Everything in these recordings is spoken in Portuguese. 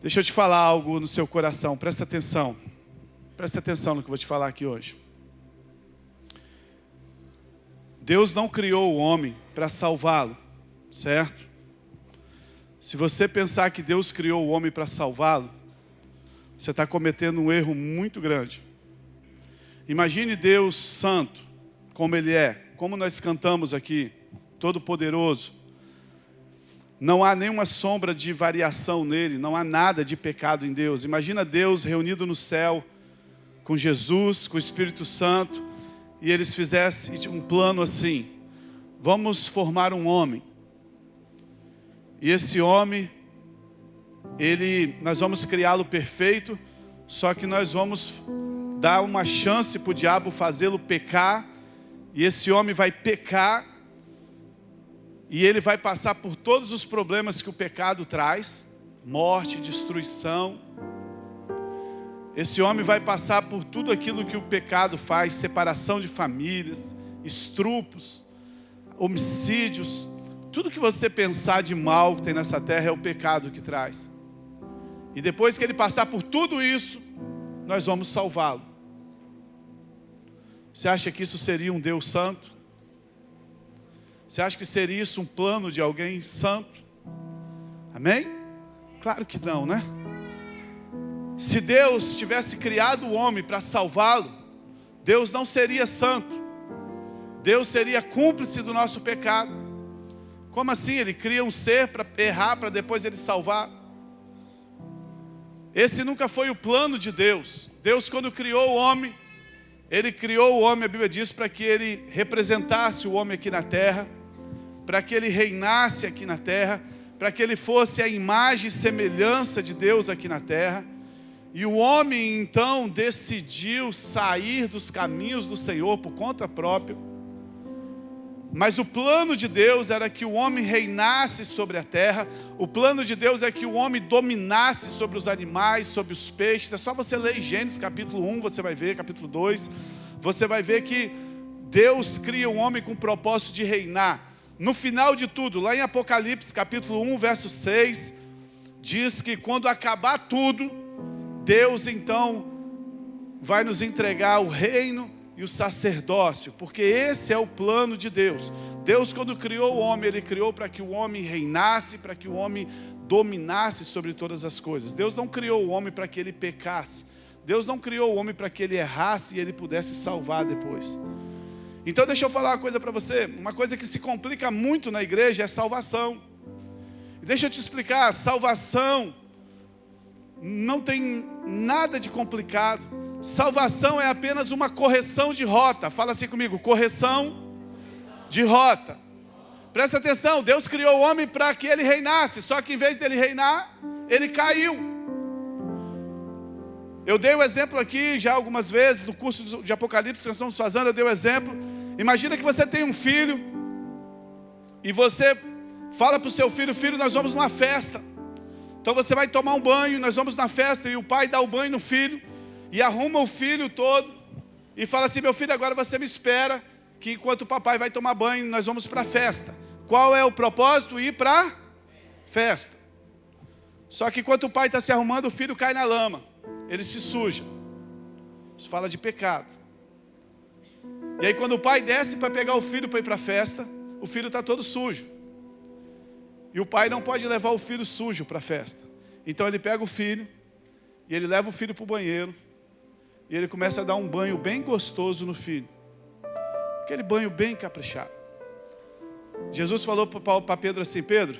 Deixa eu te falar algo no seu coração, presta atenção. Presta atenção no que eu vou te falar aqui hoje. Deus não criou o homem para salvá-lo, certo? Se você pensar que Deus criou o homem para salvá-lo, você está cometendo um erro muito grande. Imagine Deus santo, como Ele é, como nós cantamos aqui, todo-poderoso. Não há nenhuma sombra de variação nele, não há nada de pecado em Deus. Imagina Deus reunido no céu, com Jesus, com o Espírito Santo, e eles fizessem um plano assim: vamos formar um homem. E esse homem, nós vamos criá-lo perfeito, só que nós vamos dar uma chance para o diabo fazê-lo pecar, e esse homem vai pecar, e ele vai passar por todos os problemas que o pecado traz, morte, destruição. Esse homem vai passar por tudo aquilo que o pecado faz, separação de famílias, estrupos, homicídios. Tudo que você pensar de mal que tem nessa terra é o pecado que traz. E depois que ele passar por tudo isso, nós vamos salvá-lo. Você acha que isso seria um Deus santo? Você acha que seria isso um plano de alguém santo? Amém? Claro que não, né? Se Deus tivesse criado o homem para salvá-lo, Deus não seria santo. Deus seria cúmplice do nosso pecado. Como assim? Ele cria um ser para errar, para depois ele salvar? Esse nunca foi o plano de Deus. Deus, quando criou o homem, Ele criou o homem, a Bíblia diz, para que ele representasse o homem aqui na terra, para que ele reinasse aqui na terra, para que ele fosse a imagem e semelhança de Deus aqui na terra. E o homem então decidiu sair dos caminhos do Senhor por conta própria. Mas o plano de Deus era que o homem reinasse sobre a terra. O plano de Deus é que o homem dominasse sobre os animais, sobre os peixes. É só você ler Gênesis capítulo 1, você vai ver, capítulo 2. Você vai ver que Deus cria o homem com o propósito de reinar. No final de tudo, lá em Apocalipse capítulo 1, verso 6, diz que quando acabar tudo, Deus então vai nos entregar o reino e o sacerdócio, porque esse é o plano de Deus. Deus, quando criou o homem, Ele criou para que o homem reinasse, para que o homem dominasse sobre todas as coisas. Deus não criou o homem para que ele pecasse. Deus não criou o homem para que ele errasse e ele pudesse salvar depois. Então deixa eu falar uma coisa para você. Uma coisa que se complica muito na igreja é salvação. Deixa eu te explicar, salvação não tem nada de complicado. Salvação é apenas uma correção de rota. Fala assim comigo, correção de rota. Presta atenção, Deus criou o homem para que ele reinasse, só que em vez dele reinar, ele caiu. Eu dei o exemplo aqui já algumas vezes, no curso de Apocalipse que nós estamos fazendo, eu dei o exemplo. Imagina que você tem um filho, e você fala para o seu filho, filho, nós vamos numa festa. Então você vai tomar um banho, nós vamos na festa, e o pai dá o banho no filho, e arruma o filho todo, e fala assim, meu filho, agora você me espera, que enquanto o papai vai tomar banho, nós vamos para a festa. Qual é o propósito? Ir para a festa. Só que enquanto o pai está se arrumando, o filho cai na lama, ele se suja. Isso fala de pecado. E aí quando o pai desce para pegar o filho para ir para a festa, o filho está todo sujo. E o pai não pode levar o filho sujo para a festa. Então ele pega o filho, e ele leva o filho para o banheiro, e ele começa a dar um banho bem gostoso no filho. Aquele banho bem caprichado. Jesus falou para Pedro assim, Pedro,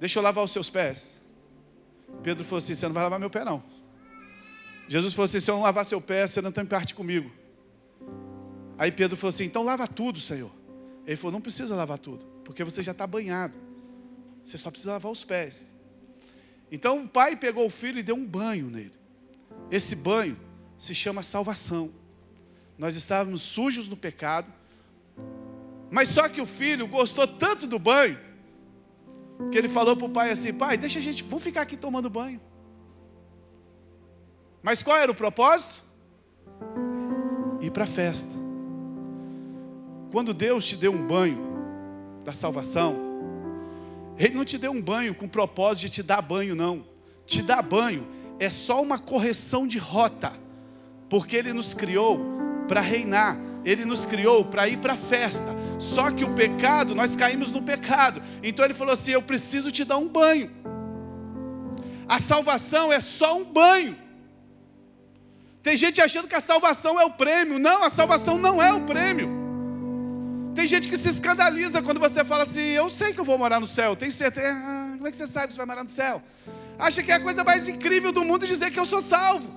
deixa eu lavar os seus pés. Pedro falou assim, você não vai lavar meu pé não. Jesus falou assim, se eu não lavar seu pé, você não tem parte comigo. Aí Pedro falou assim, então lava tudo, Senhor. Ele falou, não precisa lavar tudo, porque você já está banhado. Você só precisa lavar os pés. Então o pai pegou o filho e deu um banho nele. Esse banho se chama salvação. Nós estávamos sujos no pecado, mas só que o filho gostou tanto do banho, que ele falou para o pai assim, pai, deixa a gente, vamos ficar aqui tomando banho. Mas qual era o propósito? Ir para a festa. Quando Deus te deu um banho da salvação, Ele não te deu um banho com o propósito de te dar banho, não. te dar banho é só uma correção de rota, porque Ele nos criou para reinar, Ele nos criou para ir para a festa. Só que o pecado, nós caímos no pecado. Então Ele falou assim: eu preciso te dar um banho. A salvação é só um banho. Tem gente achando que a salvação é o prêmio. Não, a salvação não é o prêmio. Tem gente que se escandaliza quando você fala assim: eu sei que eu vou morar no céu. Tem certeza? Como é que você sabe que você vai morar no céu? Acha que é a coisa mais incrível do mundo dizer que eu sou salvo.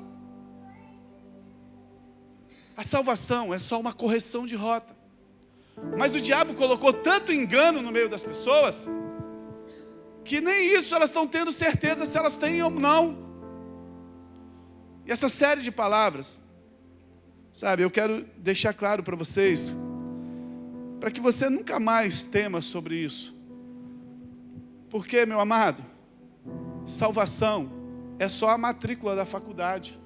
A salvação é só uma correção de rota. Mas o diabo colocou tanto engano no meio das pessoas, que nem isso elas estão tendo certeza se elas têm ou não. E essa série de palavras, sabe, eu quero deixar claro para vocês, para que você nunca mais tema sobre isso. Porque, meu amado, salvação é só a matrícula da faculdade.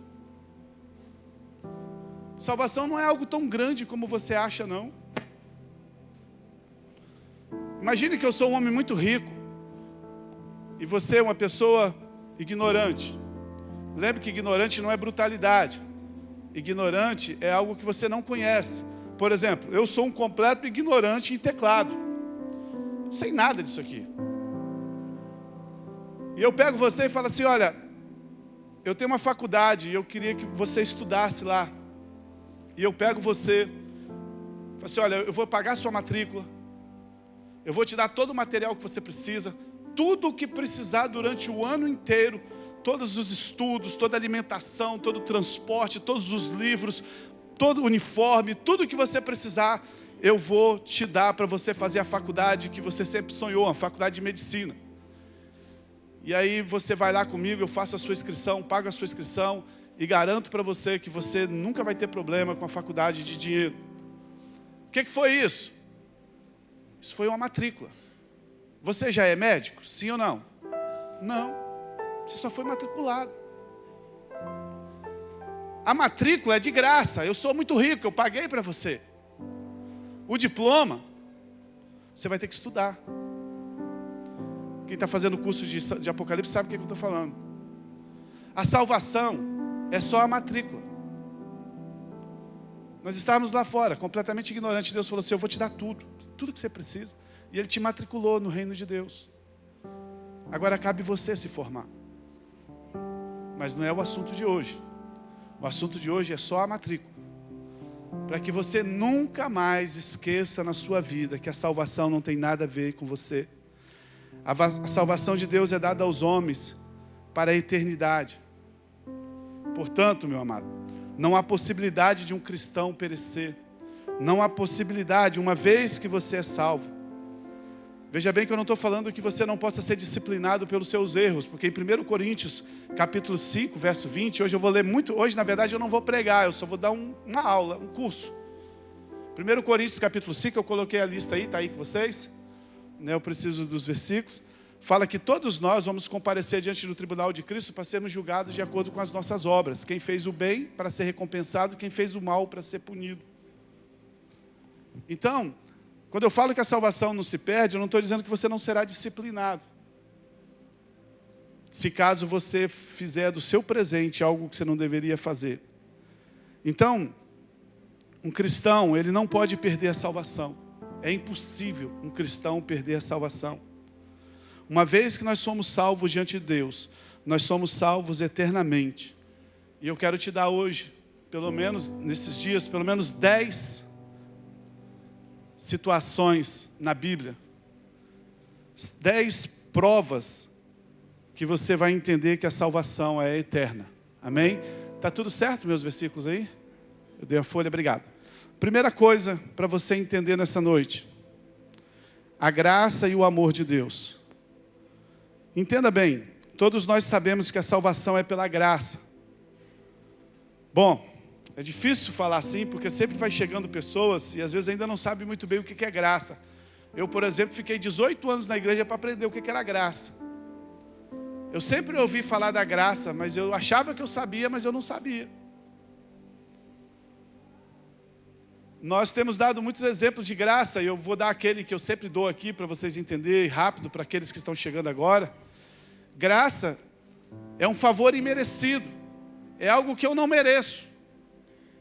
Salvação não é algo tão grande como você acha, não. Imagine que eu sou um homem muito rico e você é uma pessoa ignorante. Lembre que ignorante não é brutalidade. Ignorante é algo que você não conhece. Por exemplo, eu sou um completo ignorante em teclado. Não sei nada disso aqui. E eu pego você e falo assim: olha, eu tenho uma faculdade e eu queria que você estudasse lá. E eu pego você, falo assim: olha, eu vou pagar a sua matrícula, eu vou te dar todo o material que você precisa, tudo o que precisar durante o ano inteiro, todos os estudos, toda a alimentação, todo o transporte, todos os livros, todo o uniforme, tudo o que você precisar, eu vou te dar para você fazer a faculdade que você sempre sonhou, a faculdade de medicina. E aí você vai lá comigo, eu faço a sua inscrição, pago a sua inscrição e garanto para você que você nunca vai ter problema com a faculdade de dinheiro. O que foi isso? Isso foi uma matrícula. Você já é médico? Sim ou não? Não. Você só foi matriculado. A matrícula é de graça. Eu sou muito rico, eu paguei para você. O diploma, você vai ter que estudar. Quem está fazendo o curso de Apocalipse sabe o que eu estou falando. A salvação é só a matrícula. Nós estávamos lá fora, completamente ignorantes. Deus falou assim: eu vou te dar tudo, tudo que você precisa. E Ele te matriculou no reino de Deus. Agora cabe você se formar. Mas não é o assunto de hoje. O assunto de hoje é só a matrícula. Para que você nunca mais esqueça na sua vida que a salvação não tem nada a ver com você. A salvação de Deus é dada aos homens para a eternidade. Portanto, meu amado, não há possibilidade de um cristão perecer. Não há possibilidade, uma vez que você é salvo. Veja bem que eu não estou falando que você não possa ser disciplinado pelos seus erros, porque em 1 Coríntios, capítulo 5, verso 20, hoje eu vou ler muito, hoje na verdade eu não vou pregar, eu só vou dar uma aula, um curso. 1 Coríntios, capítulo 5, eu coloquei a lista aí, está aí com vocês, né, eu preciso dos versículos. Fala que todos nós vamos comparecer diante do tribunal de Cristo para sermos julgados de acordo com as nossas obras. Quem fez o bem para ser recompensado, quem fez o mal para ser punido. Então, quando eu falo que a salvação não se perde, eu não estou dizendo que você não será disciplinado. Se caso você fizer do seu presente algo que você não deveria fazer. Então, um cristão, ele não pode perder a salvação. É impossível um cristão perder a salvação. Uma vez que nós somos salvos diante de Deus, nós somos salvos eternamente. E eu quero te dar hoje, pelo menos nesses dias, pelo menos 10 situações na Bíblia, 10 provas que você vai entender que a salvação é eterna. Amém? Está tudo certo, meus versículos aí? Eu dei a folha, obrigado. Primeira coisa para você entender nessa noite: a graça e o amor de Deus. Entenda bem, todos nós sabemos que a salvação é pela graça. Bom, é difícil falar assim, porque sempre vai chegando pessoas e às vezes ainda não sabem muito bem o que é graça. Eu, por exemplo, fiquei 18 anos na igreja para aprender o que era graça. Eu sempre ouvi falar da graça, mas eu achava que eu sabia, mas eu não sabia. Nós temos dado muitos exemplos de graça, e eu vou dar aquele que eu sempre dou aqui para vocês entenderem rápido, para aqueles que estão chegando agora. Graça É um favor imerecido. É algo que eu não mereço.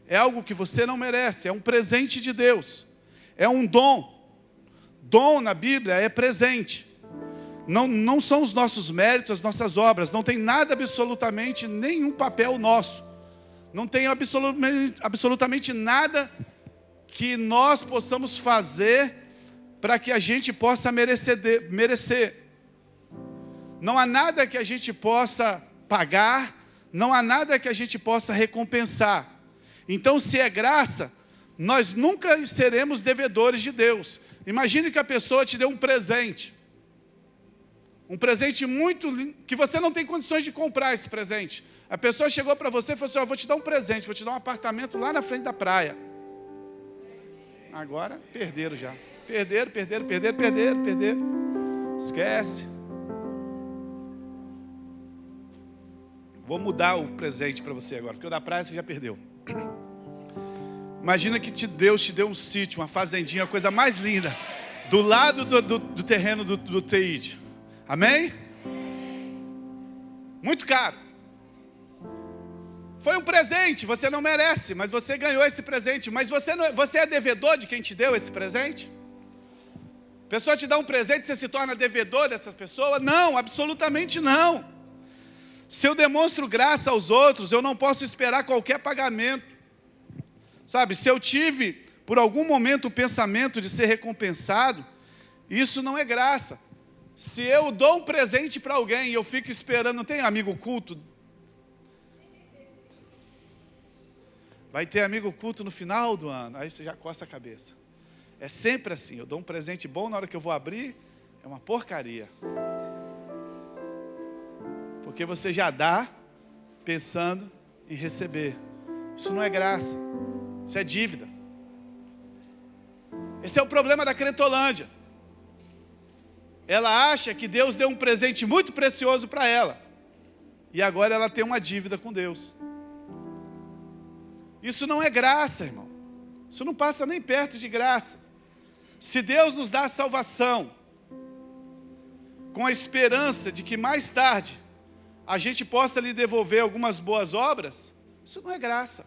É algo que você não merece. É um presente de Deus. É um dom. Dom na Bíblia é presente. Não são os nossos méritos, as nossas obras. Não tem nada, absolutamente, nenhum papel nosso. Não tem absolutamente nada que nós possamos fazer para que a gente possa merecer. Não há nada que a gente possa pagar, não há nada que a gente possa recompensar. Então, se é graça, nós nunca seremos devedores de Deus. Imagine que a pessoa te deu um presente muito lindo, que você não tem condições de comprar esse presente. A pessoa chegou para você e falou assim: vou te dar um presente, vou te dar um apartamento lá na frente da praia. Agora, perderam já. Perderam. Esquece. Vou mudar o presente para você agora, porque o da praia você já perdeu. Imagina que Deus te deu um sítio, uma fazendinha, a coisa mais linda, do lado do terreno do Teide. Amém? Muito caro. Foi um presente, você não merece, mas você ganhou esse presente. Mas você é devedor de quem te deu esse presente? A pessoa te dá um presente, você se torna devedor dessa pessoa? Não, absolutamente não. Se eu demonstro graça aos outros, eu não posso esperar qualquer pagamento. Sabe, se eu tive, por algum momento, o pensamento de ser recompensado, isso não é graça. Se eu dou um presente para alguém e eu fico esperando, não tem amigo culto? Vai ter amigo culto no final do ano, aí você já coça a cabeça. É sempre assim, eu dou um presente bom, na hora que eu vou abrir, é uma porcaria. Porque você já dá pensando em receber. Isso não é graça, isso é dívida. Esse é o problema da Cretolândia. Ela acha que Deus deu um presente muito precioso para ela. E agora ela tem uma dívida com Deus. Isso não é graça, irmão. Isso não passa nem perto de graça. Se Deus nos dá a salvação, com a esperança de que mais tarde a gente possa lhe devolver algumas boas obras, isso não é graça.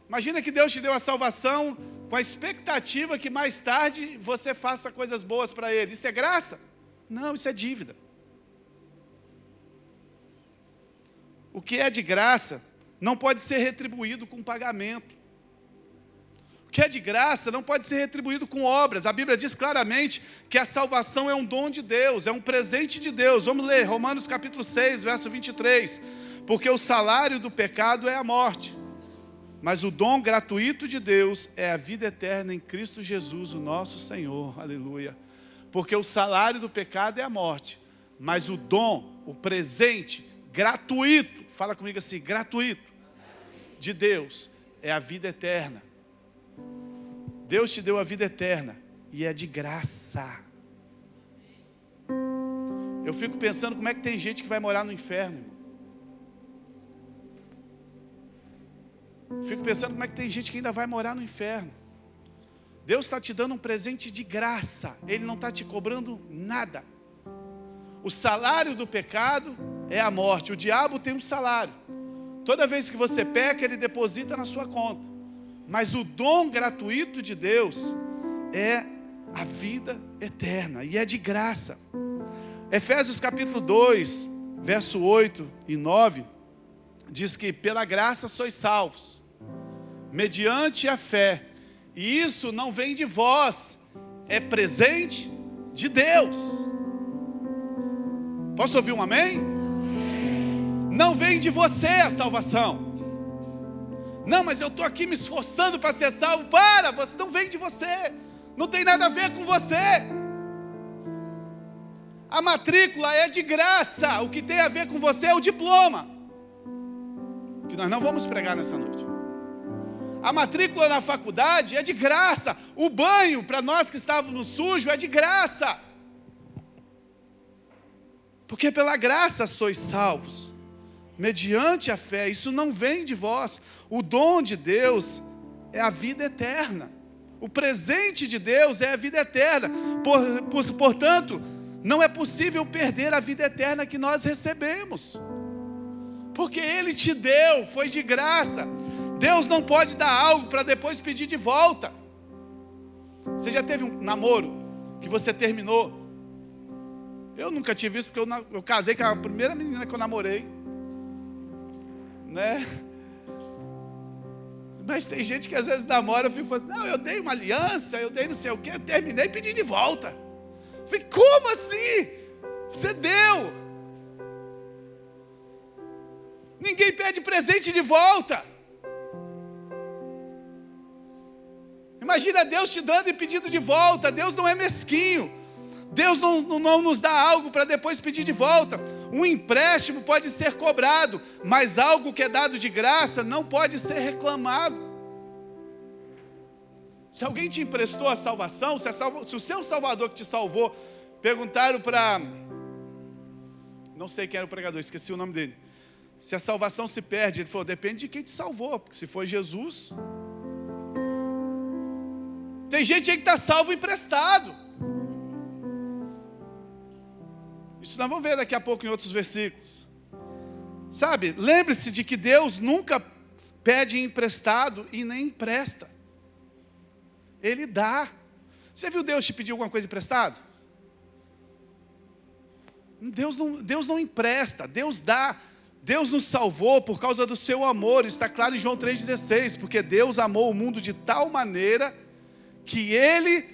Imagina que Deus te deu a salvação com a expectativa que mais tarde você faça coisas boas para Ele. Isso é graça? Não, isso é dívida. O que é de graça não pode ser retribuído com pagamento. O que é de graça não pode ser retribuído com obras. A Bíblia diz claramente que a salvação é um dom de Deus, é um presente de Deus. Vamos ler Romanos capítulo 6, verso 23. Porque o salário do pecado é a morte, mas o dom gratuito de Deus é a vida eterna em Cristo Jesus, o nosso Senhor. Aleluia. Porque o salário do pecado é a morte, mas o dom, o presente gratuito, fala comigo assim, gratuito, de Deus, é a vida eterna. Deus te deu a vida eterna e é de graça. Eu fico pensando como é que tem gente que vai morar no inferno, irmão. Fico pensando como é que tem gente que ainda vai morar no inferno. Deus está te dando um presente de graça. Ele não está te cobrando nada. O salário do pecado é a morte. O diabo tem um salário. Toda vez que você peca, ele deposita na sua conta. Mas o dom gratuito de Deus é a vida eterna. E é de graça. Efésios capítulo 2, verso 8 e 9, diz que pela graça sois salvos, mediante a fé. E isso não vem de vós, é presente de Deus. Posso ouvir um amém? Não vem de você a salvação. Não, mas eu estou aqui me esforçando para ser salvo. Você não vem de você. Não tem nada a ver com você. A matrícula é de graça. O que tem a ver com você é o diploma, que nós não vamos pregar nessa noite. A matrícula na faculdade é de graça. O banho, para nós que estávamos sujos, é de graça. Porque pela graça sois salvos, mediante a fé. Isso não vem de vós. O dom de Deus é a vida eterna. O presente de Deus é a vida eterna. Portanto, Não é possível perder a vida eterna que nós recebemos, porque Ele te deu, foi de graça. Deus não pode dar algo para depois pedir de volta. Você já teve um namoro que você terminou? Eu nunca tive isso, porque eu casei com a primeira menina que eu namorei, né? Mas tem gente que às vezes namora e fica assim, não, eu dei uma aliança, eu dei não sei o quê, eu terminei e pedi de volta. Eu falei, como assim? Você deu. Ninguém pede presente de volta. Imagina Deus te dando e pedindo de volta. Deus não é mesquinho. Deus não nos dá algo para depois pedir de volta. Um empréstimo pode ser cobrado, mas algo que é dado de graça não pode ser reclamado. Se alguém te emprestou a salvação, se o seu Salvador que te salvou, perguntaram para... Não sei quem era o pregador, esqueci o nome dele. Se a salvação se perde, ele falou, depende de quem te salvou, porque se foi Jesus... Tem gente aí que está salvo emprestado. Isso nós vamos ver daqui a pouco em outros versículos. Sabe, lembre-se de que Deus nunca pede emprestado e nem empresta. Ele dá. Você viu Deus te pedir alguma coisa emprestado? Deus não empresta, Deus dá. Deus nos salvou por causa do seu amor. Isso está claro em João 3,16. Porque Deus amou o mundo de tal maneira que Ele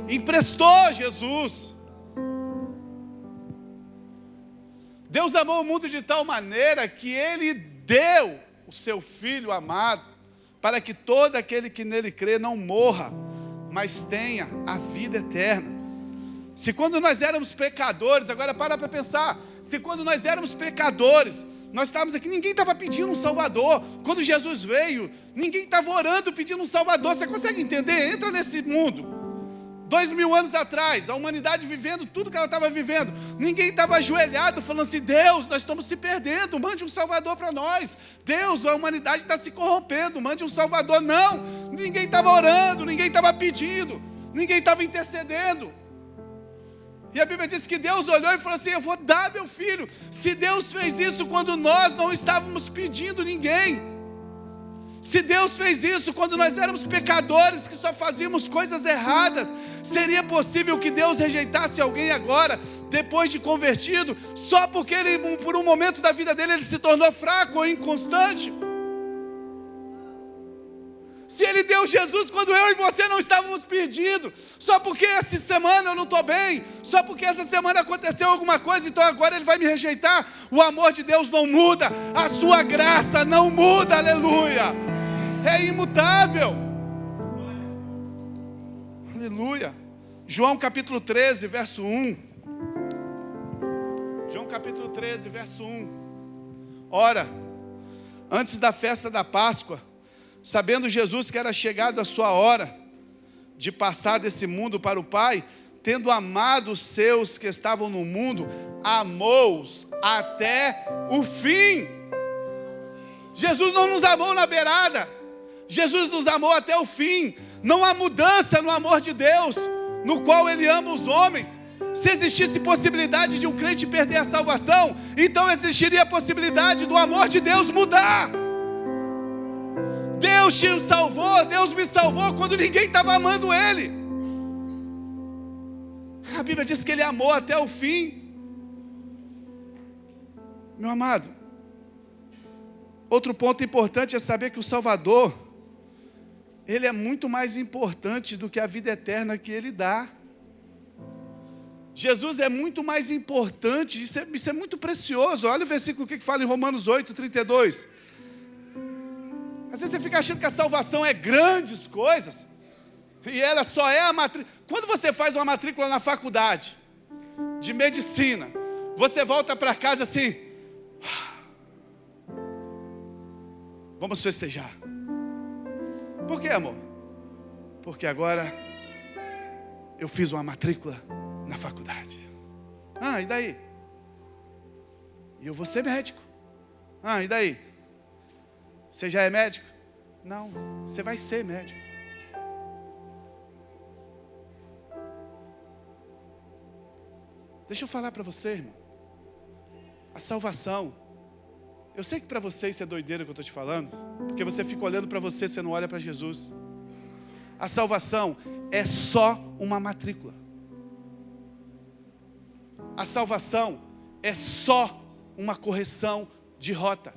emprestou Jesus. Deus amou o mundo de tal maneira que Ele deu o seu Filho amado, para que todo aquele que nele crê não morra, mas tenha a vida eterna. Se quando nós éramos pecadores, agora para pensar, se quando nós éramos pecadores, nós estávamos aqui, ninguém estava pedindo um Salvador. Quando Jesus veio, ninguém estava orando pedindo um Salvador. Você consegue entender? Entra nesse mundo. 2000 anos atrás, a humanidade vivendo tudo que ela estava vivendo. Ninguém estava ajoelhado falando assim, Deus, nós estamos se perdendo, mande um Salvador para nós. Deus, a humanidade está se corrompendo, mande um Salvador. Não, ninguém estava orando, ninguém estava pedindo, ninguém estava intercedendo. E a Bíblia diz que Deus olhou e falou assim, eu vou dar meu filho. Se Deus fez isso quando nós não estávamos pedindo ninguém, se Deus fez isso quando nós éramos pecadores, que só fazíamos coisas erradas, seria possível que Deus rejeitasse alguém agora, depois de convertido, só porque por um momento da vida dele, ele se tornou fraco ou inconstante? Se Ele deu Jesus quando eu e você não estávamos pedindo, só porque essa semana eu não estou bem, só porque essa semana aconteceu alguma coisa, então agora Ele vai me rejeitar. O amor de Deus não muda, a sua graça não muda, aleluia, é imutável, aleluia. João capítulo 13, verso 1. João capítulo 13, verso 1. Ora, antes da festa da Páscoa, sabendo Jesus que era chegado a sua hora de passar desse mundo para o Pai, tendo amado os seus que estavam no mundo, amou-os até o fim. Jesus não nos amou na beirada, Jesus nos amou até o fim. Não há mudança no amor de Deus, no qual Ele ama os homens. Se existisse possibilidade de um crente perder a salvação, então existiria a possibilidade do amor de Deus mudar. Deus te salvou, Deus me salvou quando ninguém estava amando Ele. A Bíblia diz que Ele amou até o fim. Meu amado, outro ponto importante é saber que o Salvador, Ele é muito mais importante do que a vida eterna que Ele dá. Jesus é muito mais importante, isso é muito precioso. Olha o versículo que fala em Romanos 8, 32. Às vezes você fica achando que a salvação é grandes coisas, e ela só é a matrícula. Quando você faz uma matrícula na faculdade de medicina, você volta para casa assim, vamos festejar. Por quê, amor? Porque agora eu fiz uma matrícula na faculdade. E daí? E eu vou ser médico. E daí? Você já é médico? Não, você vai ser médico. Deixa eu falar para você, irmão. A salvação, eu sei que para você isso é doideira que eu estou te falando, porque você fica olhando para você não olha para Jesus. A salvação é só uma matrícula. A salvação é só uma correção de rota.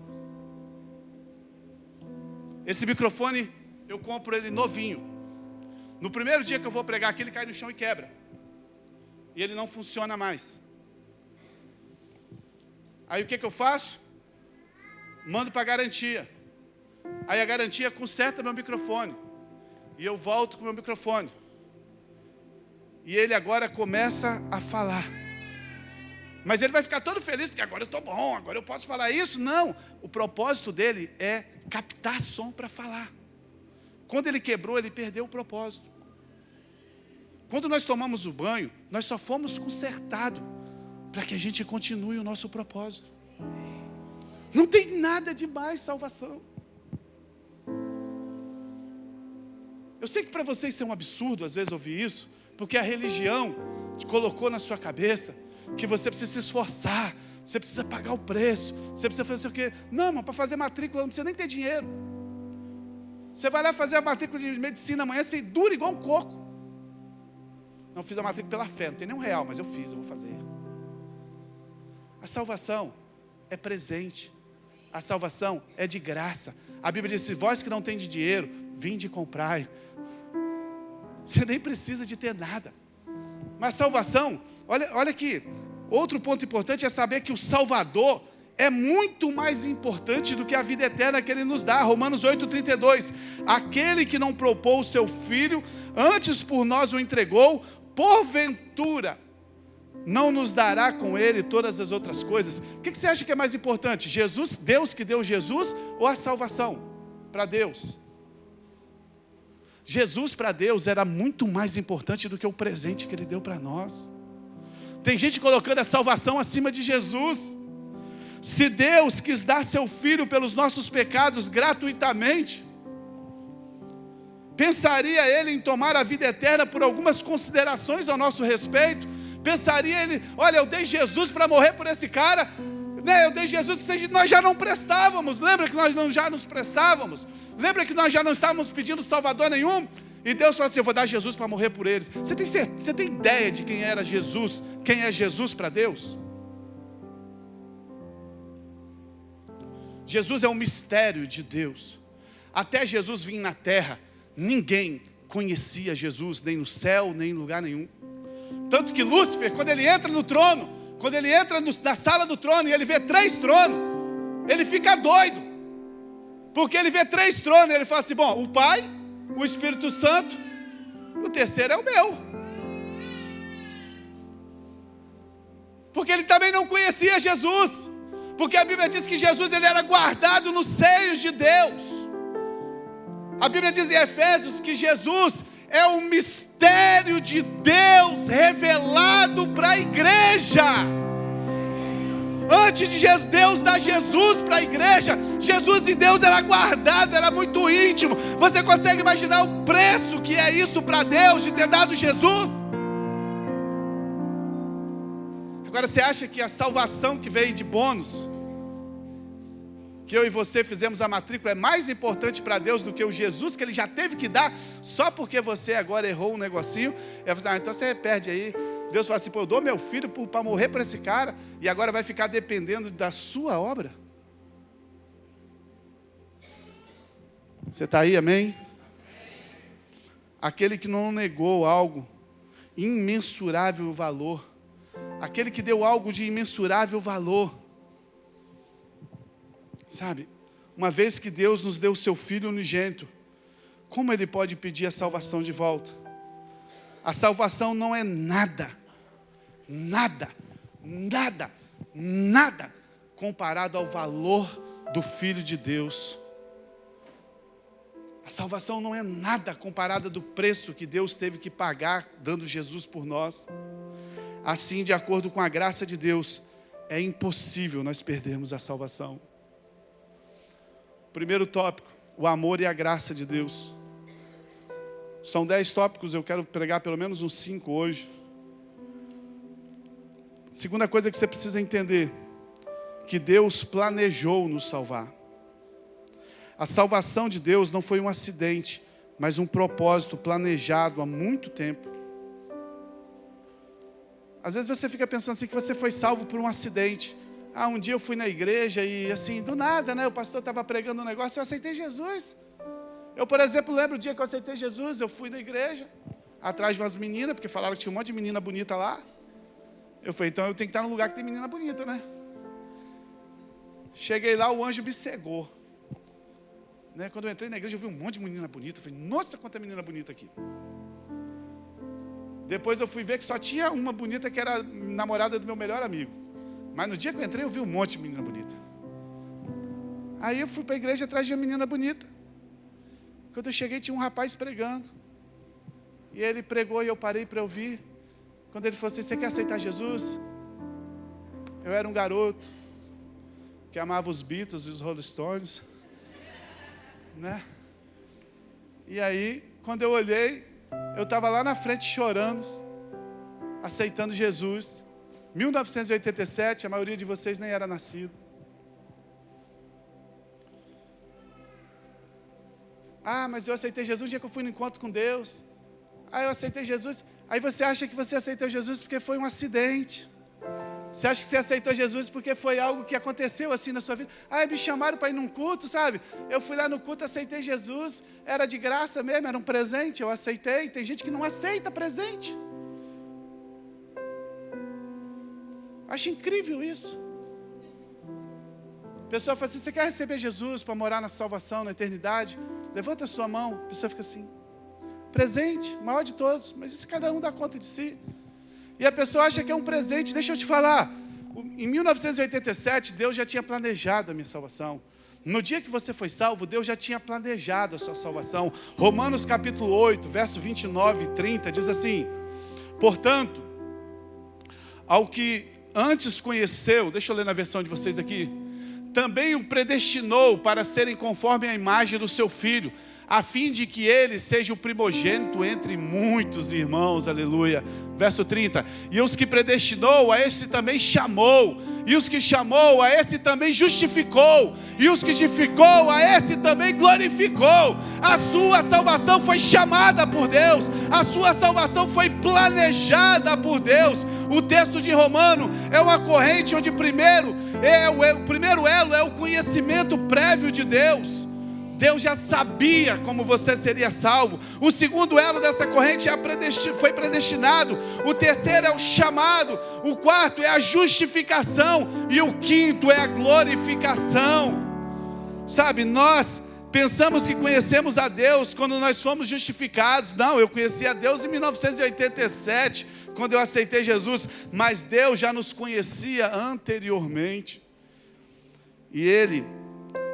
Esse microfone, eu compro ele novinho. No primeiro dia que eu vou pregar aqui, ele cai no chão e quebra. E ele não funciona mais. Aí o que eu faço? Mando para a garantia. Aí a garantia conserta meu microfone. E eu volto com o meu microfone. E ele agora começa a falar. Mas ele vai ficar todo feliz, porque agora eu estou bom, agora eu posso falar isso. Não, o propósito dele é captar som para falar. Quando ele quebrou, ele perdeu o propósito. Quando nós tomamos o banho, nós só fomos consertados para que a gente continue o nosso propósito. Não tem nada de mais salvação. Eu sei que para vocês isso é um absurdo, às vezes, ouvir isso, porque a religião te colocou na sua cabeça que você precisa se esforçar, você precisa pagar o preço, você precisa fazer o quê? Não, irmão, para fazer matrícula não precisa nem ter dinheiro. Você vai lá fazer a matrícula de medicina amanhã, você dura igual um coco. Não fiz a matrícula pela fé, não tem nem R$1, mas eu fiz, eu vou fazer. A salvação é presente. A salvação é de graça. A Bíblia diz, vós que não tem de dinheiro, vinde e comprai. Você nem precisa de ter nada. Mas salvação, olha aqui, outro ponto importante é saber que o Salvador é muito mais importante do que a vida eterna que Ele nos dá. Romanos 8,32. Aquele que não propôs o seu Filho, antes por nós o entregou, porventura não nos dará com Ele todas as outras coisas? O que você acha que é mais importante? Jesus, Deus que deu Jesus, ou a salvação para Deus? Jesus para Deus era muito mais importante do que o presente que Ele deu para nós. Tem gente colocando a salvação acima de Jesus. Se Deus quis dar seu Filho pelos nossos pecados gratuitamente, pensaria Ele em tomar a vida eterna por algumas considerações ao nosso respeito? Pensaria Ele, olha, eu dei Jesus para morrer por esse cara, né? Eu dei Jesus, nós já não prestávamos. Lembra que nós já nos prestávamos? Lembra que nós já não estávamos pedindo Salvador nenhum? E Deus falou assim, eu vou dar Jesus para morrer por eles. Você tem ideia de quem era Jesus? Quem é Jesus para Deus? Jesus é um mistério de Deus. Até Jesus vir na terra, ninguém conhecia Jesus, nem no céu, nem em lugar nenhum. Tanto que Lúcifer, quando ele entra no trono, quando ele entra na sala do trono e ele vê 3 tronos, ele fica doido. Porque ele vê 3 tronos e ele fala assim, bom, o Pai, o Espírito Santo, o terceiro é o meu. Porque ele também não conhecia Jesus. Porque a Bíblia diz que Jesus ele era guardado nos seios de Deus. A Bíblia diz em Efésios que Jesus é um mistério de Deus revelado para a igreja. Antes de Deus dar Jesus para a igreja, Jesus e Deus era guardado, era muito íntimo. Você consegue imaginar o preço que é isso para Deus de ter dado Jesus? Agora você acha que a salvação que veio de bônus, que eu e você fizemos a matrícula, é mais importante para Deus do que o Jesus que Ele já teve que dar, só porque você agora errou um negocinho? Então você perde aí. Deus fala assim, pô, eu dou meu filho para morrer por esse cara, e agora vai ficar dependendo da sua obra? Você está aí, amém? Aquele que não negou algo imensurável valor, aquele que deu algo de imensurável valor, sabe, uma vez que Deus nos deu o seu Filho unigênito, como Ele pode pedir a salvação de volta? A salvação não é nada comparado ao valor do Filho de Deus. A salvação não é nada comparada do preço que Deus teve que pagar, dando Jesus por nós. Assim, de acordo com a graça de Deus, é impossível nós perdermos a salvação. Primeiro tópico, o amor e a graça de Deus. São 10 tópicos, eu quero pregar pelo menos uns 5 hoje. Segunda coisa que você precisa entender, que Deus planejou nos salvar. A salvação de Deus não foi um acidente, mas um propósito planejado há muito tempo. Às vezes você fica pensando assim que você foi salvo por um acidente. Um dia eu fui na igreja e assim, do nada, né? O pastor estava pregando um negócio e eu aceitei Jesus. Eu, por exemplo, lembro o dia que eu aceitei Jesus, eu fui na igreja, atrás de umas meninas, porque falaram que tinha um monte de menina bonita lá. Eu falei, então eu tenho que estar num lugar que tem menina bonita, né? Cheguei lá, o anjo me cegou. Né? Quando eu entrei na igreja, eu vi um monte de menina bonita. Eu falei, nossa, quanta menina bonita aqui. Depois eu fui ver que só tinha uma bonita que era namorada do meu melhor amigo. Mas no dia que eu entrei, eu vi um monte de menina bonita. Aí eu fui para a igreja atrás de uma menina bonita. Quando eu cheguei, tinha um rapaz pregando. E ele pregou e eu parei para ouvir. Quando ele falou assim, você quer aceitar Jesus? Eu era um garoto que amava os Beatles e os Rolling Stones. Né? E aí, quando eu olhei, eu estava lá na frente chorando, aceitando Jesus. 1987, a maioria de vocês nem era nascido. Mas eu aceitei Jesus no dia que eu fui no encontro com Deus. Eu aceitei Jesus. Aí você acha que você aceitou Jesus porque foi um acidente. Você acha que você aceitou Jesus porque foi algo que aconteceu assim na sua vida. Me chamaram para ir num culto, sabe? Eu fui lá no culto, aceitei Jesus. Era de graça mesmo, era um presente, eu aceitei. Tem gente que não aceita presente. Acho incrível isso. A pessoa fala assim, você quer receber Jesus para morar na salvação, na eternidade? Levanta a sua mão, a pessoa fica assim. Presente, maior de todos, mas isso cada um dá conta de si. E a pessoa acha que é um presente. Deixa eu te falar, em 1987, Deus já tinha planejado a minha salvação. No dia que você foi salvo, Deus já tinha planejado a sua salvação. Romanos capítulo 8, verso 29 e 30, diz assim, portanto, ao que antes conheceu, deixa eu ler na versão de vocês aqui, também o predestinou para serem conforme a imagem do seu Filho, a fim de que ele seja o primogênito entre muitos irmãos, aleluia. Verso 30, e os que predestinou, a esse também chamou, e os que chamou, a esse também justificou, e os que justificou, a esse também glorificou. A sua salvação foi chamada por Deus, a sua salvação foi planejada por Deus. O texto de Romano é uma corrente onde o primeiro elo é o conhecimento prévio de Deus. Deus já sabia como você seria salvo. O segundo elo dessa corrente foi predestinado. O terceiro é o chamado. O quarto é a justificação. E o quinto é a glorificação. Sabe, nós pensamos que conhecemos a Deus quando nós fomos justificados. Não, eu conheci a Deus em 1987, quando eu aceitei Jesus. Mas Deus já nos conhecia anteriormente.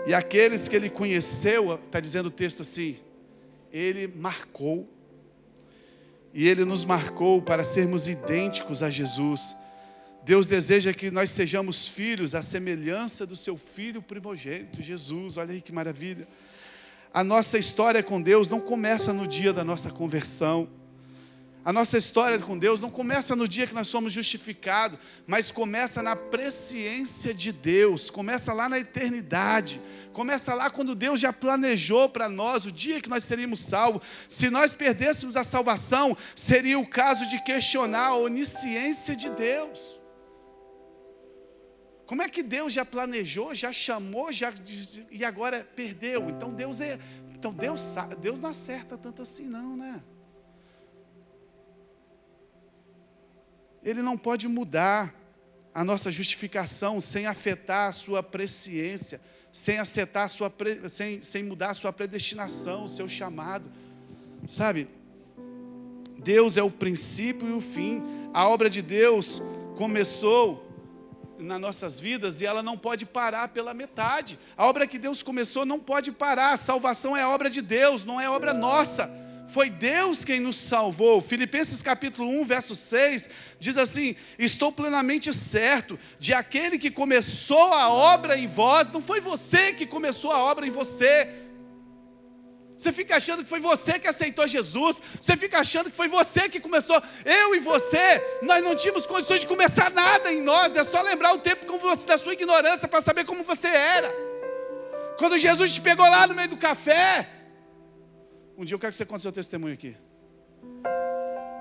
E aqueles que Ele conheceu, está dizendo o texto assim, Ele marcou. E Ele nos marcou para sermos idênticos a Jesus. Deus deseja que nós sejamos filhos, à semelhança do seu Filho primogênito, Jesus. Olha aí que maravilha. A nossa história com Deus não começa no dia da nossa conversão. A nossa história com Deus não começa no dia que nós somos justificados, mas começa na presciência de Deus, começa lá na eternidade, começa lá quando Deus já planejou para nós o dia que nós seríamos salvos. Se nós perdêssemos a salvação, seria o caso de questionar a onisciência de Deus. Como é que Deus já planejou, já chamou, e agora perdeu? Então Deus não acerta tanto assim não, né? Ele não pode mudar a nossa justificação sem afetar a sua presciência, sem mudar a sua predestinação, o seu chamado. Sabe, Deus é o princípio e o fim. A obra de Deus começou nas nossas vidas e ela não pode parar pela metade. A obra que Deus começou não pode parar. A salvação é a obra de Deus, não é obra nossa. Foi Deus quem nos salvou. Filipenses capítulo 1, verso 6, diz assim, estou plenamente certo de aquele que começou a obra em vós. Não foi você que começou a obra em você. Você fica achando que foi você que aceitou Jesus. Você fica achando que foi você que começou. Eu e você, nós não tínhamos condições de começar nada em nós. É só lembrar o tempo da sua ignorância para saber como você era. Quando Jesus te pegou lá no meio do café. Um dia eu quero que você conte seu testemunho aqui.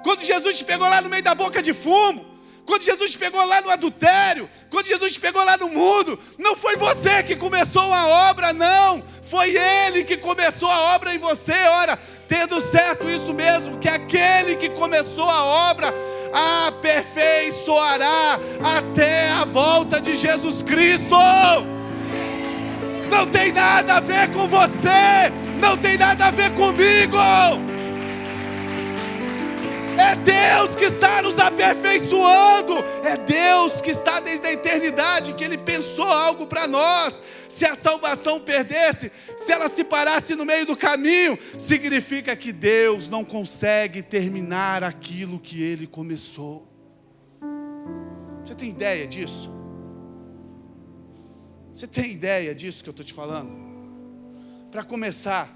Quando Jesus te pegou lá no meio da boca de fumo. Quando Jesus te pegou lá no adultério. Quando Jesus te pegou lá no mundo. Não foi você que começou a obra, não. Foi Ele que começou a obra em você. Ora, tendo certo isso mesmo, que aquele que começou a obra aperfeiçoará até a volta de Jesus Cristo. Não tem nada a ver com você. Não tem nada a ver comigo. É Deus que está nos aperfeiçoando. É Deus que está desde a eternidade, que Ele pensou algo para nós. Se a salvação perdesse, se ela se parasse no meio do caminho, significa que Deus não consegue terminar aquilo que Ele começou. Você tem ideia disso? Você tem ideia disso que eu estou te falando? Para começar,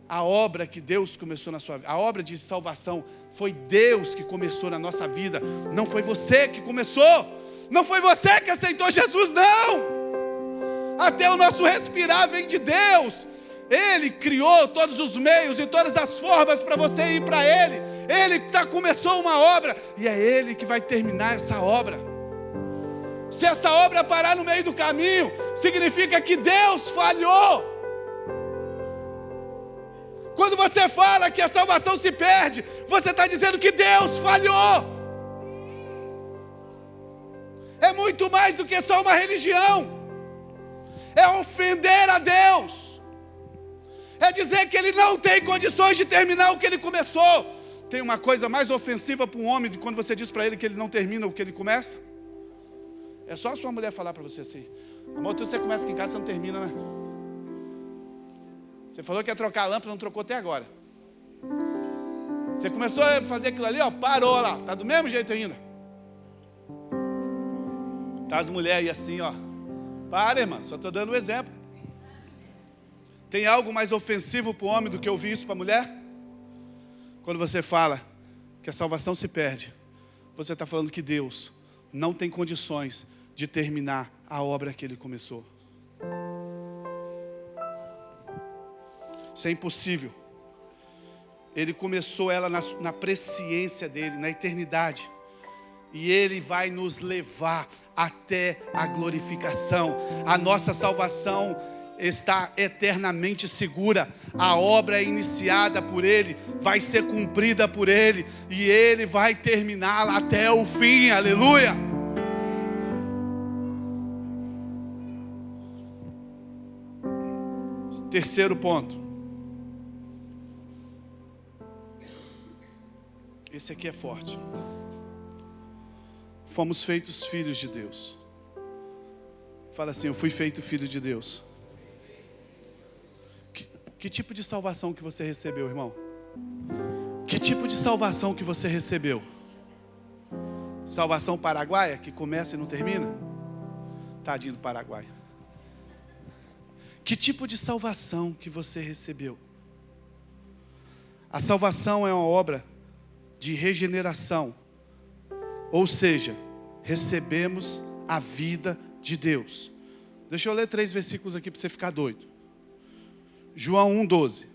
a obra que Deus começou na sua vida, a obra de salvação, foi Deus que começou na nossa vida. Não foi você que começou. Não foi você que aceitou Jesus, não. Até o nosso respirar vem de Deus. Ele criou todos os meios e todas as formas para você ir para Ele. Ele começou uma obra e é Ele que vai terminar essa obra. Se essa obra parar no meio do caminho, significa que Deus falhou. Quando você fala que a salvação se perde, você está dizendo que Deus falhou. É muito mais do que só uma religião. É ofender a Deus. É dizer que Ele não tem condições de terminar o que Ele começou. Tem uma coisa mais ofensiva para um homem quando você diz para ele que ele não termina o que ele começa? É só a sua mulher falar para você assim: amor, tudo você começa aqui em casa, você não termina, né? Você falou que ia trocar a lâmpada, não trocou até agora. Você começou a fazer aquilo ali, ó, parou lá, tá do mesmo jeito ainda. Tá as mulheres aí assim, ó. Para, irmã, só estou dando um exemplo. Tem algo mais ofensivo para o homem do que ouvir isso para a mulher? Quando você fala que a salvação se perde, você está falando que Deus não tem condições de terminar a obra que Ele começou. Isso é impossível. Ele começou ela na presciência dEle, na eternidade. E Ele vai nos levar até a glorificação. A nossa salvação está eternamente segura. A obra é iniciada por Ele, vai ser cumprida por Ele, e Ele vai terminá-la até o fim. Aleluia! Terceiro ponto. Esse aqui é forte. Fomos feitos filhos de Deus. Fala assim: eu fui feito filho de Deus. Que tipo de salvação que você recebeu, irmão? Que tipo de salvação que você recebeu? Salvação paraguaia, que começa e não termina? Tadinho do Paraguai. Que tipo de salvação que você recebeu? A salvação é uma obra de regeneração. Ou seja, recebemos a vida de Deus. Deixa eu ler 3 versículos aqui para você ficar doido. João 1,12.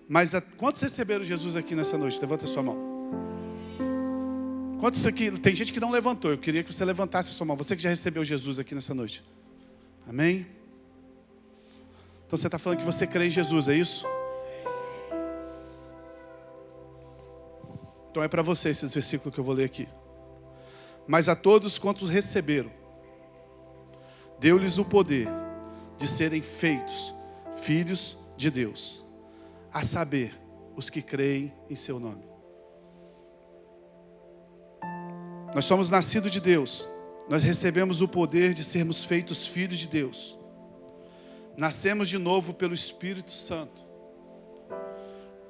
Mas quantos receberam Jesus aqui nessa noite? Levanta a sua mão. Quantos aqui? Tem gente que não levantou. Eu queria que você levantasse a sua mão. Você que já recebeu Jesus aqui nessa noite. Amém? Então você está falando que você crê em Jesus, é isso? Então é para você esses versículos que eu vou ler aqui. Mas a todos quantos receberam, deu-lhes o poder de serem feitos filhos de Deus, a saber, os que creem em seu nome. Nós somos nascidos de Deus, nós recebemos o poder de sermos feitos filhos de Deus. Nascemos de novo pelo Espírito Santo.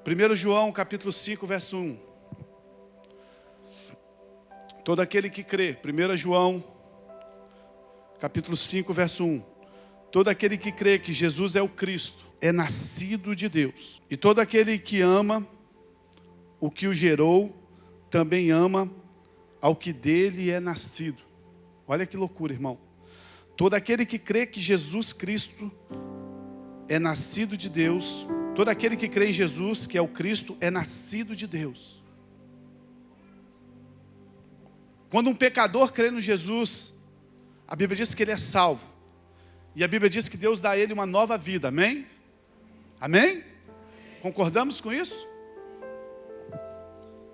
1 João capítulo 5, verso 1. Todo aquele que crê, 1 João, capítulo 5, verso 1. Todo aquele que crê que Jesus é o Cristo é nascido de Deus. E todo aquele que ama o que o gerou, também ama ao que dele é nascido. Olha que loucura, irmão. Todo aquele que crê que Jesus Cristo é nascido de Deus, todo aquele que crê em Jesus, que é o Cristo, é nascido de Deus. Quando um pecador crê no Jesus, a Bíblia diz que ele é salvo. E a Bíblia diz que Deus dá a ele uma nova vida, amém? Amém? Concordamos com isso?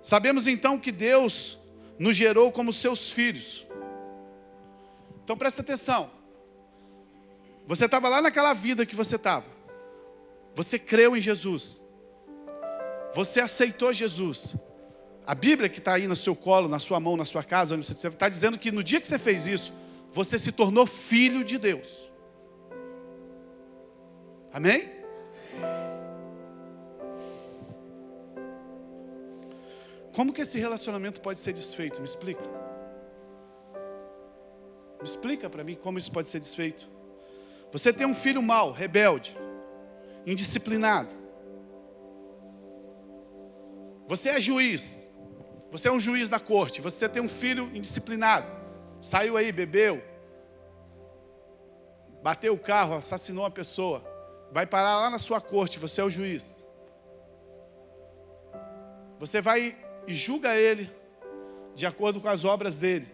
Sabemos então que Deus nos gerou como seus filhos. Então presta atenção. Você estava lá naquela vida que você estava. Você creu em Jesus. Você aceitou Jesus. A Bíblia que está aí no seu colo, na sua mão, na sua casa, onde você está dizendo que no dia que você fez isso, você se tornou filho de Deus. Amém? Como que esse relacionamento pode ser desfeito? Me explica. Me explica para mim como isso pode ser desfeito. Você tem um filho mau, rebelde, indisciplinado. Você é juiz. Você é um juiz da corte. Você tem um filho indisciplinado. Saiu aí, bebeu. Bateu o carro, assassinou uma pessoa. Vai parar lá na sua corte, você é o juiz. Você vai e julga ele de acordo com as obras dele.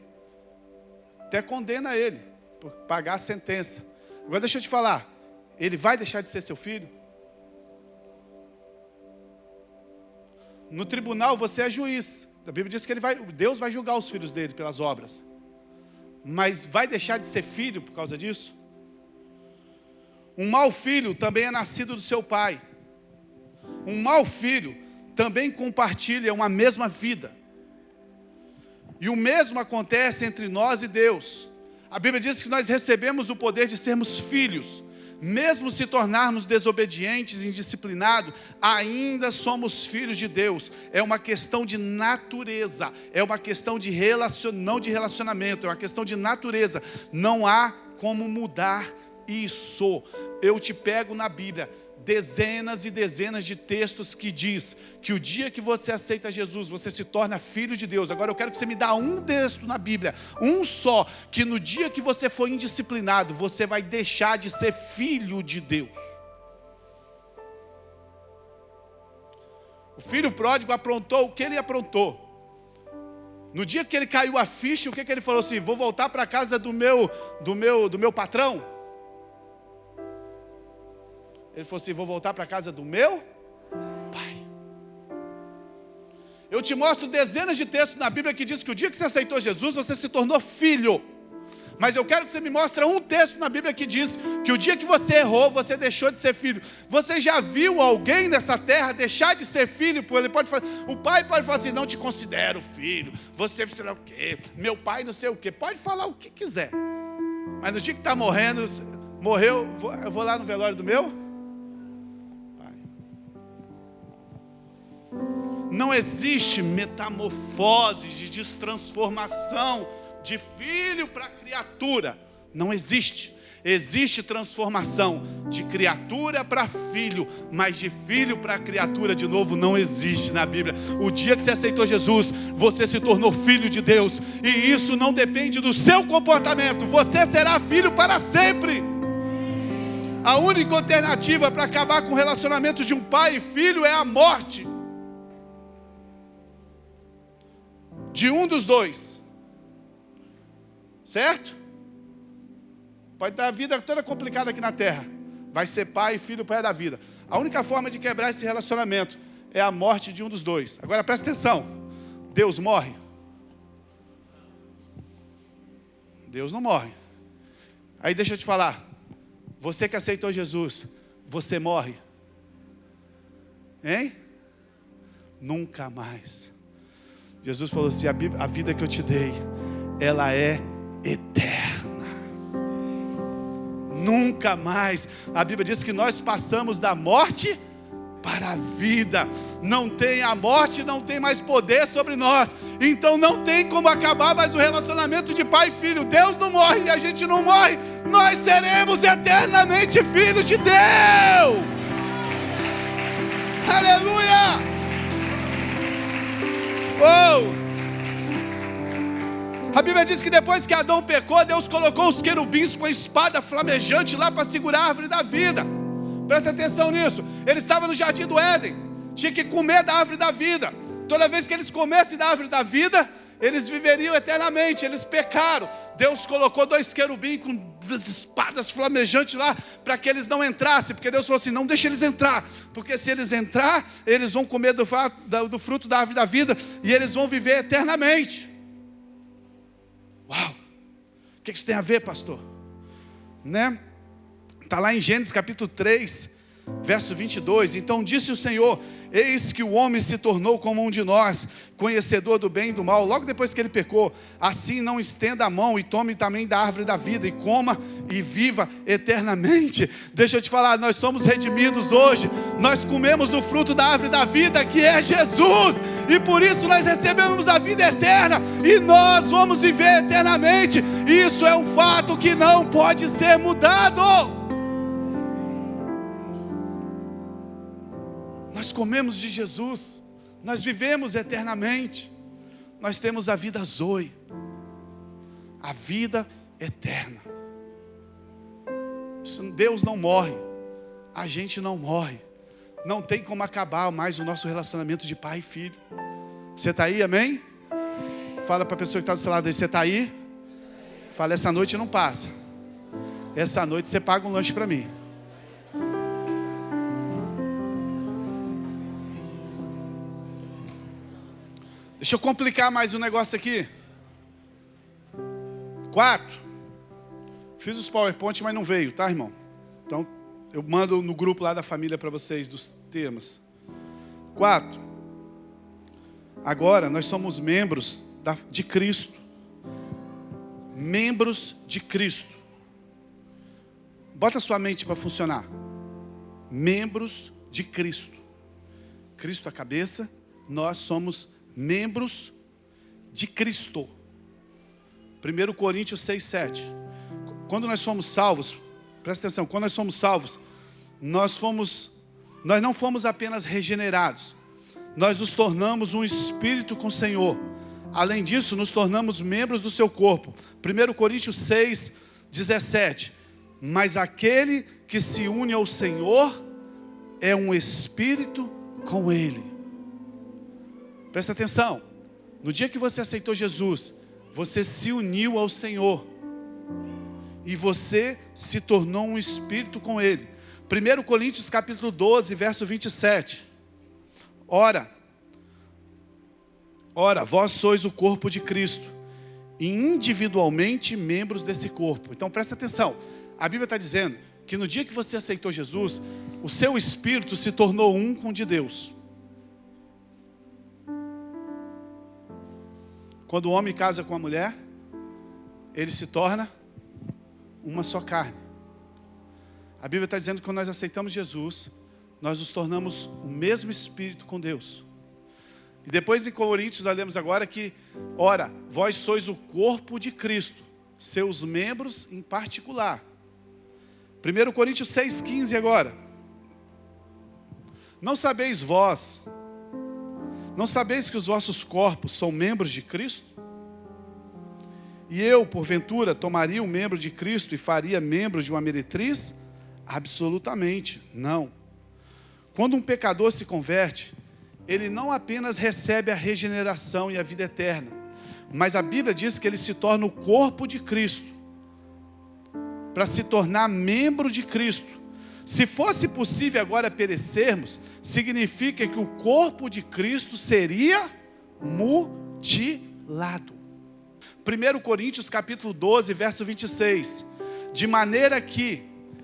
Até condena ele por pagar a sentença. Agora deixa eu te falar, ele vai deixar de ser seu filho? No tribunal você é juiz. A Bíblia diz que Deus vai julgar os filhos dele pelas obras. Mas vai deixar de ser filho por causa disso? Um mau filho também é nascido do seu pai. Um mau filho também compartilha uma mesma vida. E o mesmo acontece entre nós e Deus. A Bíblia diz que nós recebemos o poder de sermos filhos. Mesmo se tornarmos desobedientes e indisciplinados, ainda somos filhos de Deus. É uma questão de natureza. É uma questão de não de relacionamento. É uma questão de natureza. Não há como mudar isso. Eu te pego na Bíblia dezenas e dezenas de textos que diz que o dia que você aceita Jesus, você se torna filho de Deus. Agora eu quero que você me dê um texto na Bíblia, um só, que no dia que você for indisciplinado, você vai deixar de ser filho de Deus. O filho pródigo aprontou o que ele aprontou. No dia que ele caiu a ficha, o que ele falou assim? Vou voltar para a casa do meu patrão. Ele falou assim, vou voltar para a casa do meu pai. Eu te mostro dezenas de textos na Bíblia que diz que o dia que você aceitou Jesus, você se tornou filho. Mas eu quero que você me mostre um texto na Bíblia que diz que o dia que você errou, você deixou de ser filho. Você já viu alguém nessa terra deixar de ser filho? O pai pode falar assim, não te considero filho, você sei lá o quê, meu pai não sei o quê. Pode falar o que quiser. Mas no dia que está morrendo, morreu, eu vou lá no velório do meu pai. Não existe metamorfose de transformação de filho para criatura. Não existe. Existe transformação de criatura para filho, mas de filho para criatura de novo não existe na Bíblia. O dia que você aceitou Jesus, você se tornou filho de Deus, e isso não depende do seu comportamento. Você será filho para sempre. A única alternativa para acabar com o relacionamento de um pai e filho é a morte de um dos dois. Certo? Pode dar a vida toda complicada aqui na terra. Vai ser pai e filho para da vida. A única forma de quebrar esse relacionamento é a morte de um dos dois. Agora presta atenção. Deus morre? Deus não morre. Aí deixa eu te falar. Você que aceitou Jesus, você morre? Hein? Nunca mais. Jesus falou assim, a vida que eu te dei, ela é eterna. Nunca mais. A Bíblia diz que nós passamos da morte para a vida. Não tem a morte, não tem mais poder sobre nós. Então não tem como acabar mais o relacionamento de pai e filho. Deus não morre e a gente não morre. Nós seremos eternamente filhos de Deus. Aleluia! Oh! A Bíblia diz que depois que Adão pecou, Deus colocou os querubins com a espada flamejante lá para segurar a árvore da vida. Presta atenção nisso. Ele estava no jardim do Éden, tinha que comer da árvore da vida. Toda vez que eles comessem da árvore da vida, eles viveriam eternamente. Eles pecaram. Deus colocou 2 querubins com espadas flamejantes lá para que eles não entrassem, porque Deus falou assim: não deixa eles entrar, porque se eles entrar, eles vão comer do fruto da árvore da vida e eles vão viver eternamente. Uau! O que isso tem a ver, pastor? Né? Está lá em Gênesis capítulo 3, verso 22. Então disse o Senhor: eis que o homem se tornou como um de nós, conhecedor do bem e do mal. Logo depois que ele pecou, assim não estenda a mão e tome também da árvore da vida e coma e viva eternamente. Deixa eu te falar, nós somos redimidos hoje. Nós comemos o fruto da árvore da vida, que é Jesus, e por isso nós recebemos a vida eterna e nós vamos viver eternamente. Isso é um fato que não pode ser mudado. Nós comemos de Jesus, nós vivemos eternamente, nós temos a vida Zoe, a vida eterna. Deus não morre, a gente não morre, não tem como acabar mais o nosso relacionamento de pai e filho. Você está aí, amém? Fala para a pessoa que está do seu lado aí: você está aí? Fala: essa noite não passa, essa noite você paga um lanche para mim. Deixa eu complicar mais um negócio aqui. 4. Fiz os PowerPoint, mas não veio, tá, irmão? Então, eu mando no grupo lá da família para vocês, dos temas. 4. Agora, nós somos membros de Cristo. Membros de Cristo. Bota a sua mente para funcionar. Membros de Cristo. Cristo a cabeça, nós somos membros de Cristo. 1 Coríntios 6, 7. Quando nós fomos salvos, presta atenção, quando nós somos salvos, nós não fomos apenas regenerados, nós nos tornamos um espírito com o Senhor. Além disso, nos tornamos membros do seu corpo. 1 Coríntios 6, 17. Mas aquele que se une ao Senhor é um espírito com Ele. Presta atenção, no dia que você aceitou Jesus, você se uniu ao Senhor, e você se tornou um espírito com Ele. 1 Coríntios capítulo 12, verso 27. Ora, vós sois o corpo de Cristo, e individualmente membros desse corpo. Então presta atenção, a Bíblia está dizendo que no dia que você aceitou Jesus, o seu espírito se tornou um com o de Deus. Quando o homem casa com a mulher, ele se torna uma só carne. A Bíblia está dizendo que quando nós aceitamos Jesus, nós nos tornamos o mesmo espírito com Deus. E depois em Coríntios nós lemos agora que, ora, vós sois o corpo de Cristo, seus membros em particular. 1 Coríntios 6,15 agora. Não sabeis que os vossos corpos são membros de Cristo? E eu, porventura, tomaria um membro de Cristo e faria membro de uma meretriz? Absolutamente não. Quando um pecador se converte, ele não apenas recebe a regeneração e a vida eterna, mas a Bíblia diz que ele se torna o corpo de Cristo, para se tornar membro de Cristo. Se fosse possível agora perecermos, significa que o corpo de Cristo seria mutilado. 1 Coríntios capítulo 12, verso 26. De maneira que,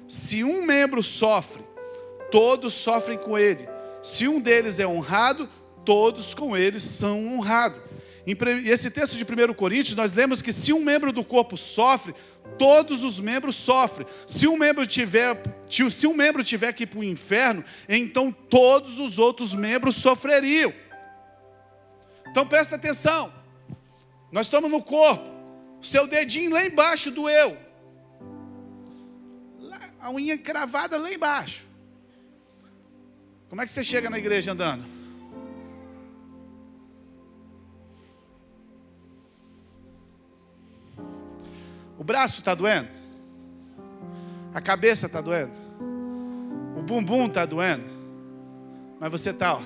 se um membro sofre, todos sofrem com ele. Se um deles é honrado, todos com ele são honrados. Esse texto de 1 Coríntios, nós lemos que se um membro do corpo sofre, todos os membros sofrem. Se um membro tiver que ir para o inferno, então todos os outros membros sofreriam. Então presta atenção. Nós estamos no corpo. Seu dedinho lá embaixo doeu. A unha cravada lá embaixo. Como é que você chega na igreja andando? O braço está doendo? A cabeça está doendo? O bumbum está doendo? Mas você está, ó.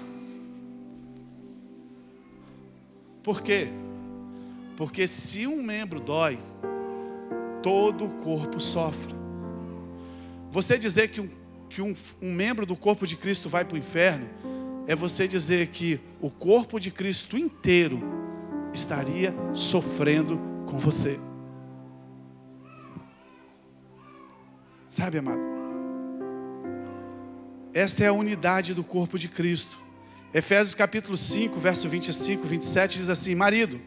Por quê? Porque se um membro dói, todo o corpo sofre. Você dizer que um membro do corpo de Cristo vai para o inferno, é você dizer que o corpo de Cristo inteiro estaria sofrendo com você. Sabe, amado? Esta é a unidade do corpo de Cristo. Efésios capítulo 5, verso 25, 27 diz assim: marido,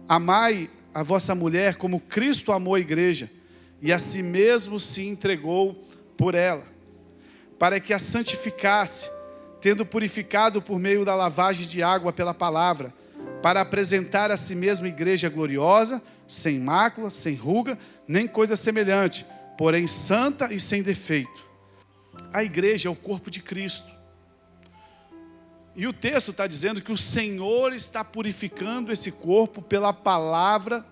amai a vossa mulher como Cristo amou a igreja e a si mesmo se entregou por ela, para que a santificasse, tendo purificado por meio da lavagem de água pela palavra, para apresentar a si mesmo igreja gloriosa, sem mácula, sem ruga, nem coisa semelhante, porém santa e sem defeito. A igreja é o corpo de Cristo. E o texto está dizendo que o Senhor está purificando esse corpo pela palavra,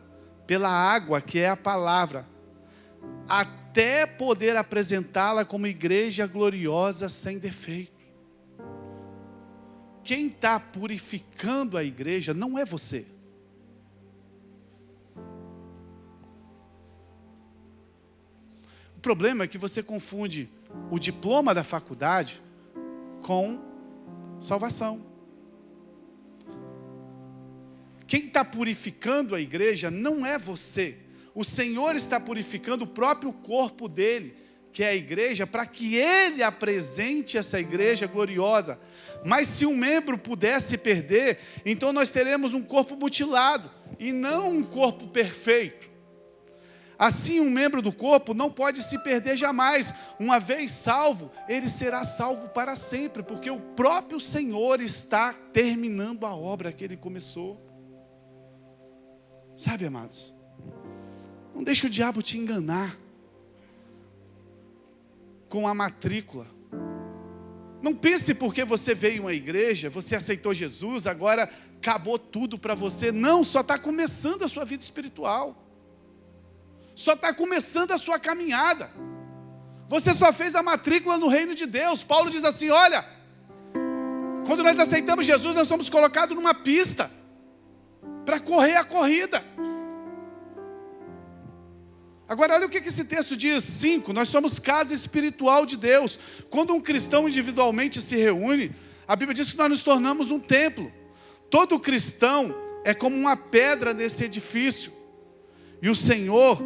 pela água, que é a palavra, até poder apresentá-la como igreja gloriosa sem defeito. Quem está purificando a igreja não é você. O problema é que você confunde o diploma da faculdade com salvação. Quem está purificando a igreja não é você. O Senhor está purificando o próprio corpo dele, que é a igreja, para que ele apresente essa igreja gloriosa. Mas se um membro pudesse perder, então nós teremos um corpo mutilado e não um corpo perfeito. Assim, um membro do corpo não pode se perder jamais. Uma vez salvo, ele será salvo para sempre, porque o próprio Senhor está terminando a obra que ele começou. Sabe, amados? Não deixe o diabo te enganar com a matrícula. Não pense porque você veio à igreja, você aceitou Jesus, agora acabou tudo para você. Não, só está começando a sua vida espiritual. Só está começando a sua caminhada. Você só fez a matrícula no reino de Deus. Paulo diz assim, olha, quando nós aceitamos Jesus, nós somos colocados numa pista para correr a corrida. Agora olha o que esse texto diz, 5, nós somos casa espiritual de Deus. Quando um cristão individualmente se reúne, a Bíblia diz que nós nos tornamos um templo. Todo cristão é como uma pedra nesse edifício. E o Senhor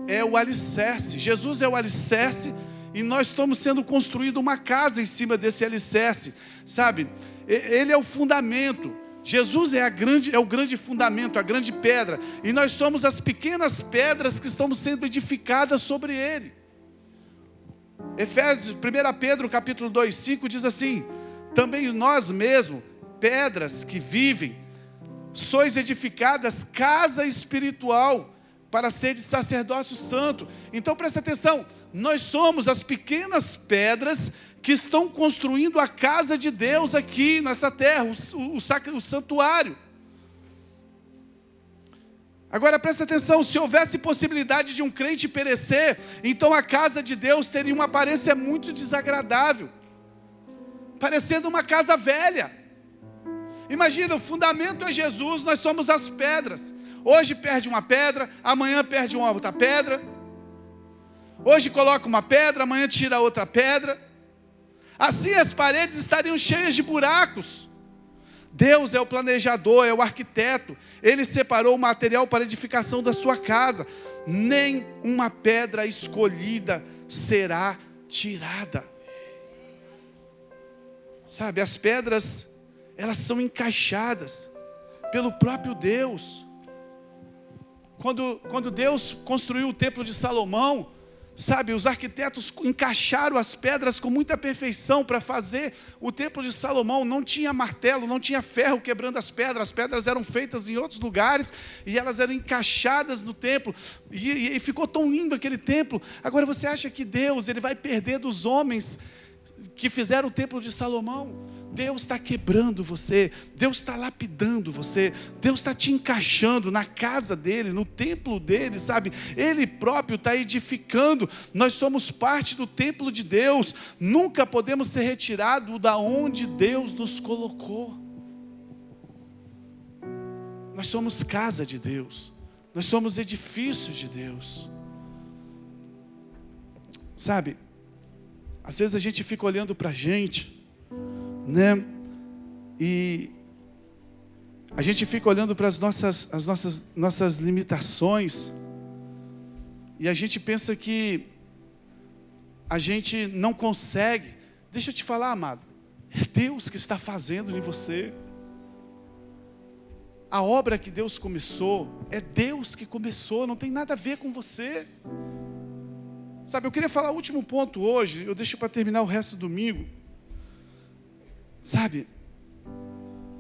é o alicerce, Jesus é o alicerce, e nós estamos sendo construída uma casa em cima desse alicerce, sabe? Ele é o fundamento. Jesus é o grande fundamento, a grande pedra, e nós somos as pequenas pedras que estamos sendo edificadas sobre ele. Efésios, 1 Pedro capítulo 2, 5 diz assim: também nós mesmos, pedras que vivem, sois edificadas casa espiritual, para ser de sacerdócio santo. Então presta atenção, nós somos as pequenas pedras que estão construindo a casa de Deus aqui nessa terra, o santuário. Agora presta atenção, se houvesse possibilidade de um crente perecer, então a casa de Deus teria uma aparência muito desagradável, parecendo uma casa velha. Imagina, o fundamento é Jesus, nós somos as pedras. Hoje perde uma pedra, amanhã perde uma outra pedra. Hoje coloca uma pedra, amanhã tira outra pedra. Assim as paredes estariam cheias de buracos. Deus é o planejador, é o arquiteto. Ele separou o material para a edificação da sua casa. Nem uma pedra escolhida será tirada. Sabe, as pedras, elas são encaixadas. pelo próprio Deus. Quando Deus construiu o templo de Salomão, sabe, os arquitetos encaixaram as pedras com muita perfeição para fazer o templo de Salomão. Não tinha martelo, não tinha ferro quebrando as pedras eram feitas em outros lugares e elas eram encaixadas no templo, e ficou tão lindo aquele templo. Agora você acha que Deus ele vai perder dos homens que fizeram o templo de Salomão? Deus está quebrando você, Deus está lapidando você, Deus está te encaixando na casa dEle, no templo dEle, sabe? Ele próprio está edificando. Nós somos parte do templo de Deus, nunca podemos ser retirados da onde Deus nos colocou. Nós somos casa de Deus, nós somos edifícios de Deus, sabe? Às vezes a gente fica olhando para a gente, né? E a gente fica olhando para as nossas limitações, e a gente pensa que a gente não consegue. Deixa eu te falar, amado, é Deus que está fazendo em você. A obra que Deus começou, é Deus que começou, não tem nada a ver com você. Sabe, eu queria falar o último ponto hoje, eu deixo para terminar o resto do domingo. Sabe,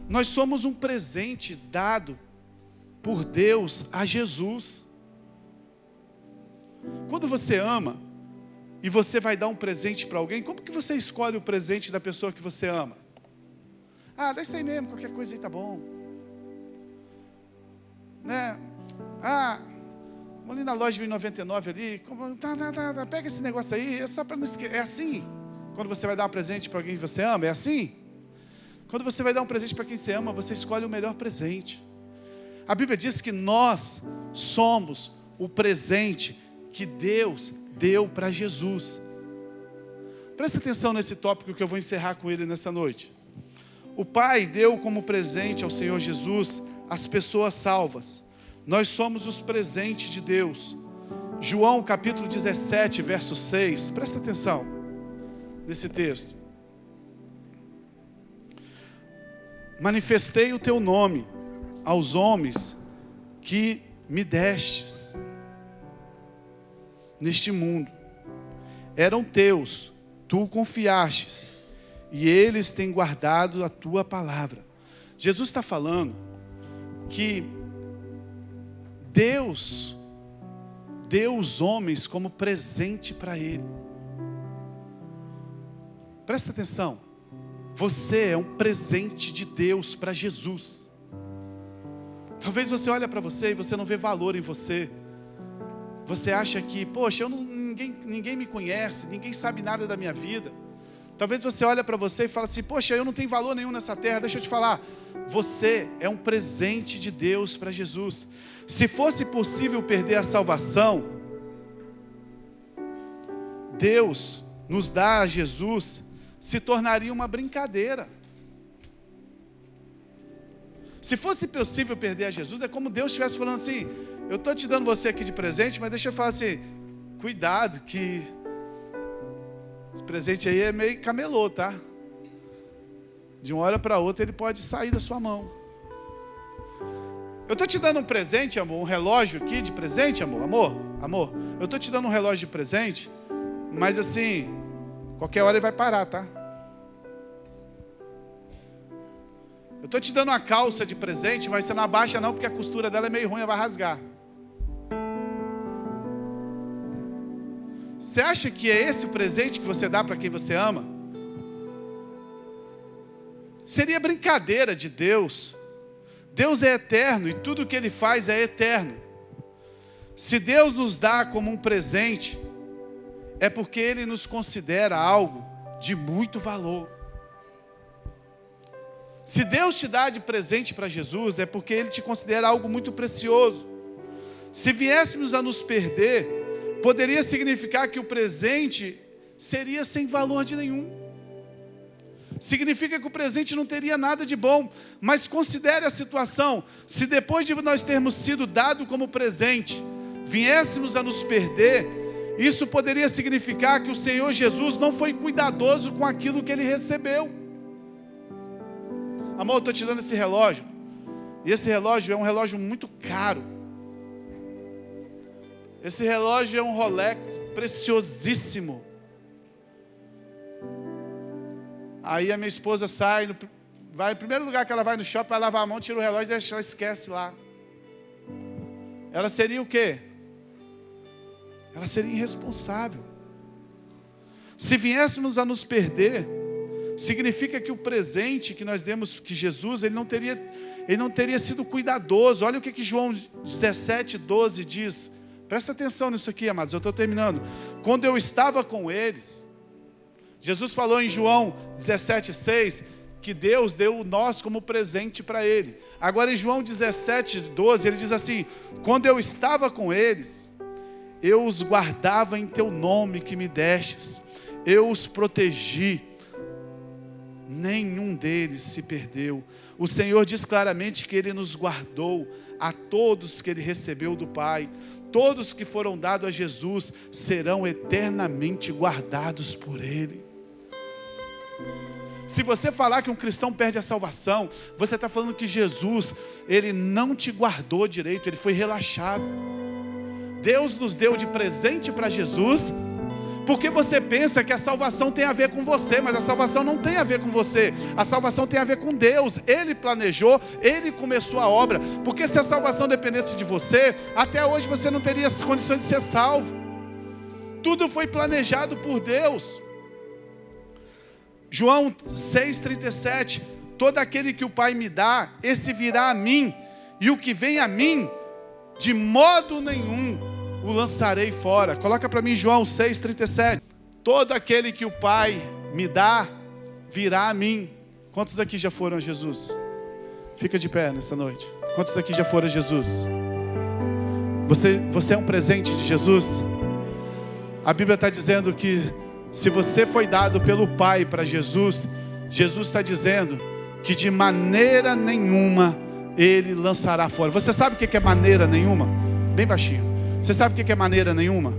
nós somos um presente dado por Deus a Jesus. Quando você ama e você vai dar um presente para alguém, como que você escolhe o presente da pessoa que você ama? Ah, dá isso aí mesmo, qualquer coisa aí tá bom, né? Ah, vamos ali na loja de 99 ali, pega esse negócio aí, é só para não esquecer. É assim, quando você vai dar um presente para alguém que você ama, é assim? Quando você vai dar um presente para quem você ama, você escolhe o melhor presente. A Bíblia diz que nós somos o presente que Deus deu para Jesus. Presta atenção nesse tópico que eu vou encerrar com ele nessa noite. O Pai deu como presente ao Senhor Jesus as pessoas salvas. Nós somos os presentes de Deus. João capítulo 17, verso 6. Presta atenção nesse texto. Manifestei o teu nome aos homens que me destes neste mundo. Eram teus, tu confiastes, e eles têm guardado a tua palavra. Jesus está falando que Deus deu os homens como presente para Ele. Presta atenção. Você é um presente de Deus para Jesus. Talvez você olhe para você e você não vê valor em você. Você acha que, poxa, ninguém me conhece, ninguém sabe nada da minha vida. Talvez você olhe para você e fale assim, poxa, eu não tenho valor nenhum nessa terra. Deixa eu te falar, você é um presente de Deus para Jesus. Se fosse possível perder a salvação, Deus nos dá a Jesus, se tornaria uma brincadeira. Se fosse possível perder a Jesus, é como Deus estivesse falando assim, eu estou te dando você aqui de presente, mas deixa eu falar assim, cuidado que esse presente aí é meio camelô, tá? De uma hora para outra ele pode sair da sua mão. Eu estou te dando um presente, amor, um relógio aqui de presente, amor, eu estou te dando um relógio de presente, mas assim, qualquer hora ele vai parar, tá? Eu estou te dando uma calça de presente, mas você não abaixa não, porque a costura dela é meio ruim, ela vai rasgar. Você acha que é esse o presente que você dá para quem você ama? Seria brincadeira de Deus. Deus é eterno e tudo o que Ele faz é eterno. Se Deus nos dá como um presente, é porque Ele nos considera algo de muito valor. Se Deus te dá de presente para Jesus, é porque Ele te considera algo muito precioso. Se viéssemos a nos perder, poderia significar que o presente seria sem valor de nenhum. Significa que o presente não teria nada de bom. Mas considere a situação. Se depois de nós termos sido dado como presente, viéssemos a nos perder, isso poderia significar que o Senhor Jesus não foi cuidadoso com aquilo que Ele recebeu. Amor, eu estou te dando esse relógio, E esse relógio é um relógio muito caro. Esse relógio é um Rolex preciosíssimo. Aí a minha esposa sai, vai no primeiro lugar que ela vai no shopping, vai lavar a mão, tira o relógio e deixa, ela esquece lá. Ela seria o quê? Ela seria irresponsável. Se viéssemos a nos perder, significa que o presente que nós demos, que Jesus, ele não teria sido cuidadoso. Olha o que João 17:12 diz. Presta atenção nisso aqui, amados, eu estou terminando. Quando eu estava com eles, Jesus falou em João 17:6, que Deus deu nós como presente para ele. Agora em João 17:12, ele diz assim: quando eu estava com eles, eu os guardava em teu nome que me destes, eu os protegi, nenhum deles se perdeu. O Senhor diz claramente que ele nos guardou, a todos que ele recebeu do Pai. Todos que foram dados a Jesus serão eternamente guardados por ele. Se você falar que um cristão perde a salvação, você está falando que Jesus, ele não te guardou direito, ele foi relaxado. Deus nos deu de presente para Jesus, porque você pensa que a salvação tem a ver com você, mas a salvação não tem a ver com você. A salvação tem a ver com Deus. Ele planejou, ele começou a obra. Porque se a salvação dependesse de você, até hoje você não teria as condições de ser salvo. Tudo foi planejado por Deus. João 6,37, todo aquele que o Pai me dá, esse virá a mim, e o que vem a mim, de modo nenhum o lançarei fora. Coloca para mim João 6,37. Todo aquele que o Pai me dá, virá a mim. Quantos aqui já foram a Jesus? Fica de pé nessa noite. Quantos aqui já foram a Jesus? Você é um presente de Jesus? A Bíblia está dizendo que se você foi dado pelo Pai para Jesus, Jesus está dizendo que de maneira nenhuma Ele lançará fora. Você sabe o que é maneira nenhuma? Bem baixinho. Você sabe o que é maneira nenhuma?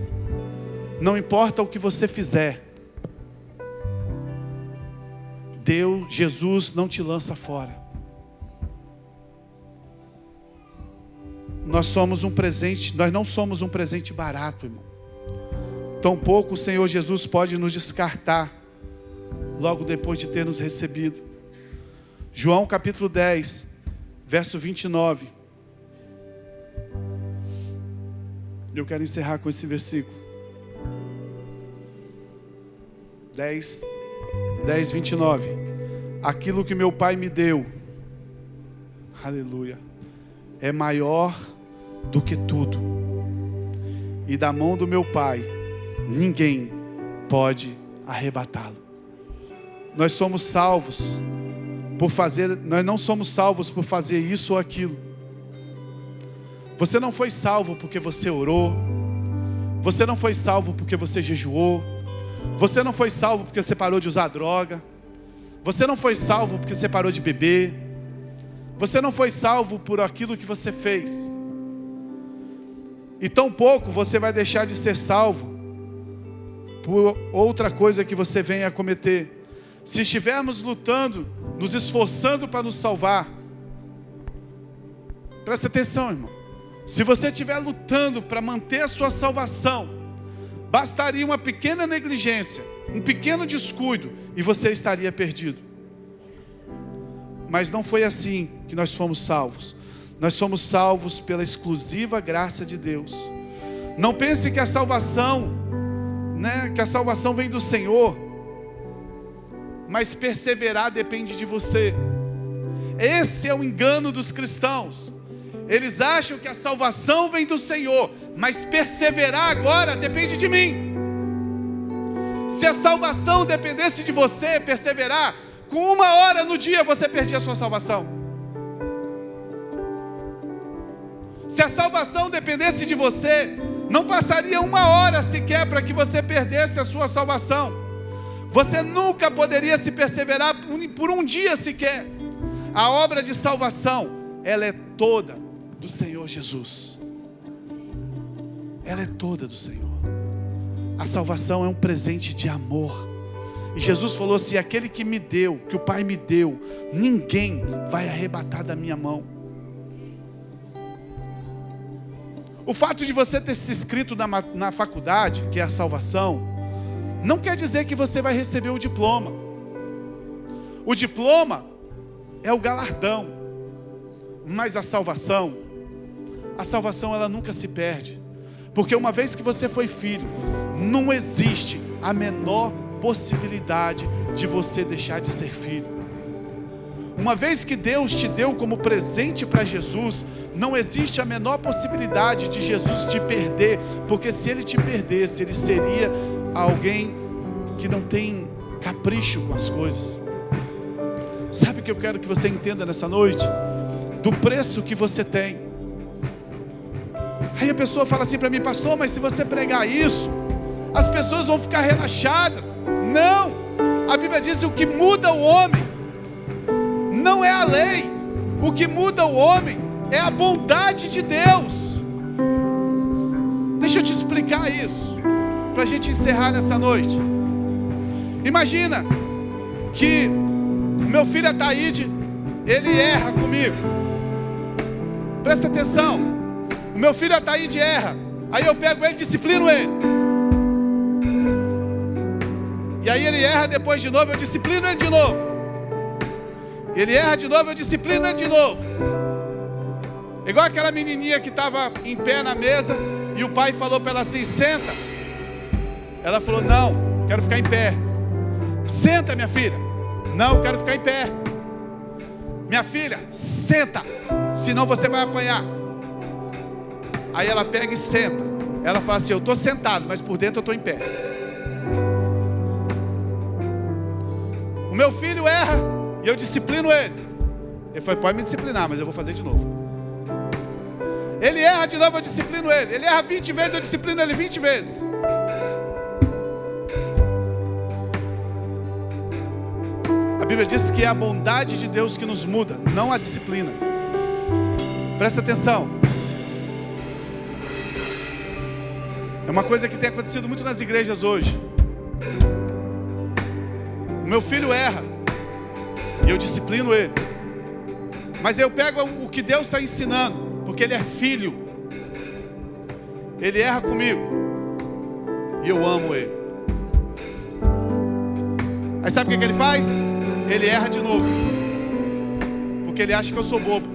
Não importa o que você fizer, Jesus não te lança fora. Nós somos um presente, nós não somos um presente barato, irmão. Tampouco o Senhor Jesus pode nos descartar logo depois de ter nos recebido. João capítulo 10, verso 29. Eu quero encerrar com esse versículo. 10, 29. Aquilo que meu Pai me deu, aleluia, é maior do que tudo. E da mão do meu Pai, ninguém pode arrebatá-lo. Nós somos salvos nós não somos salvos por fazer isso ou aquilo. Você não foi salvo porque você orou. Você não foi salvo porque você jejuou. Você não foi salvo porque você parou de usar droga. Você não foi salvo porque você parou de beber. Você não foi salvo por aquilo que você fez. E tampouco você vai deixar de ser salvo por outra coisa que você venha a cometer. Se estivermos lutando, nos esforçando para nos salvar, presta atenção, irmão. Se você estiver lutando para manter a sua salvação, bastaria uma pequena negligência, um pequeno descuido, e você estaria perdido. Mas não foi assim que nós fomos salvos. Nós somos salvos pela exclusiva graça de Deus. Não pense que a salvação vem do Senhor, mas perseverar depende de você. Esse é o engano dos cristãos. Eles acham que a salvação vem do Senhor, mas perseverar agora depende de mim. Se a salvação dependesse de você, perseverar, com 1 hora no dia você perdia a sua salvação. Se a salvação dependesse de você, não passaria 1 hora sequer para que você perdesse a sua salvação. Você nunca poderia se perseverar por um dia sequer. A obra de salvação, ela é toda do Senhor Jesus. Ela é toda do Senhor. A salvação é um presente de amor. E Jesus falou assim: aquele que me deu, que o Pai me deu, ninguém vai arrebatar da minha mão. O fato de você ter se inscrito na faculdade, que é a salvação, não quer dizer que você vai receber o diploma. O diploma é o galardão, mas a salvação ela nunca se perde. Porque uma vez que você foi filho, não existe a menor possibilidade de você deixar de ser filho. Uma vez que Deus te deu como presente para Jesus, não existe a menor possibilidade de Jesus te perder, porque se Ele te perdesse, Ele seria alguém que não tem capricho com as coisas. Sabe o que eu quero que você entenda nessa noite? Do preço que você tem. Aí a pessoa fala assim para mim: pastor, mas se você pregar isso, as pessoas vão ficar relaxadas. Não! A Bíblia diz que o que muda o homem não é a lei. O que muda o homem é a bondade de Deus. Deixa eu te explicar isso, para a gente encerrar nessa noite. Imagina que o meu filho Ataíde, ele erra comigo. Presta atenção. O meu filho Ataíde erra. Aí eu pego ele e disciplino ele. E aí ele erra depois de novo, eu disciplino ele de novo. Ele erra de novo, eu disciplino ele de novo. Igual aquela menininha que estava em pé na mesa e o pai falou para ela assim: senta. Ela falou: não, quero ficar em pé. Senta, minha filha. Não, quero ficar em pé. Minha filha, senta, senão você vai apanhar. Aí ela pega e senta. Ela fala assim: eu estou sentado, mas por dentro eu estou em pé. O meu filho erra e eu disciplino ele. Ele falou: pode me disciplinar, mas eu vou fazer de novo. Ele erra de novo, eu disciplino ele. Ele erra 20 vezes, eu disciplino ele 20 vezes. A Bíblia diz que é a bondade de Deus que nos muda, não a disciplina. Presta atenção. É uma coisa que tem acontecido muito nas igrejas hoje. O meu filho erra e eu disciplino ele. Mas eu pego o que Deus está ensinando, porque ele é filho. Ele erra comigo e eu amo ele. Aí sabe o que ele faz? Ele erra de novo, porque ele acha que eu sou bobo.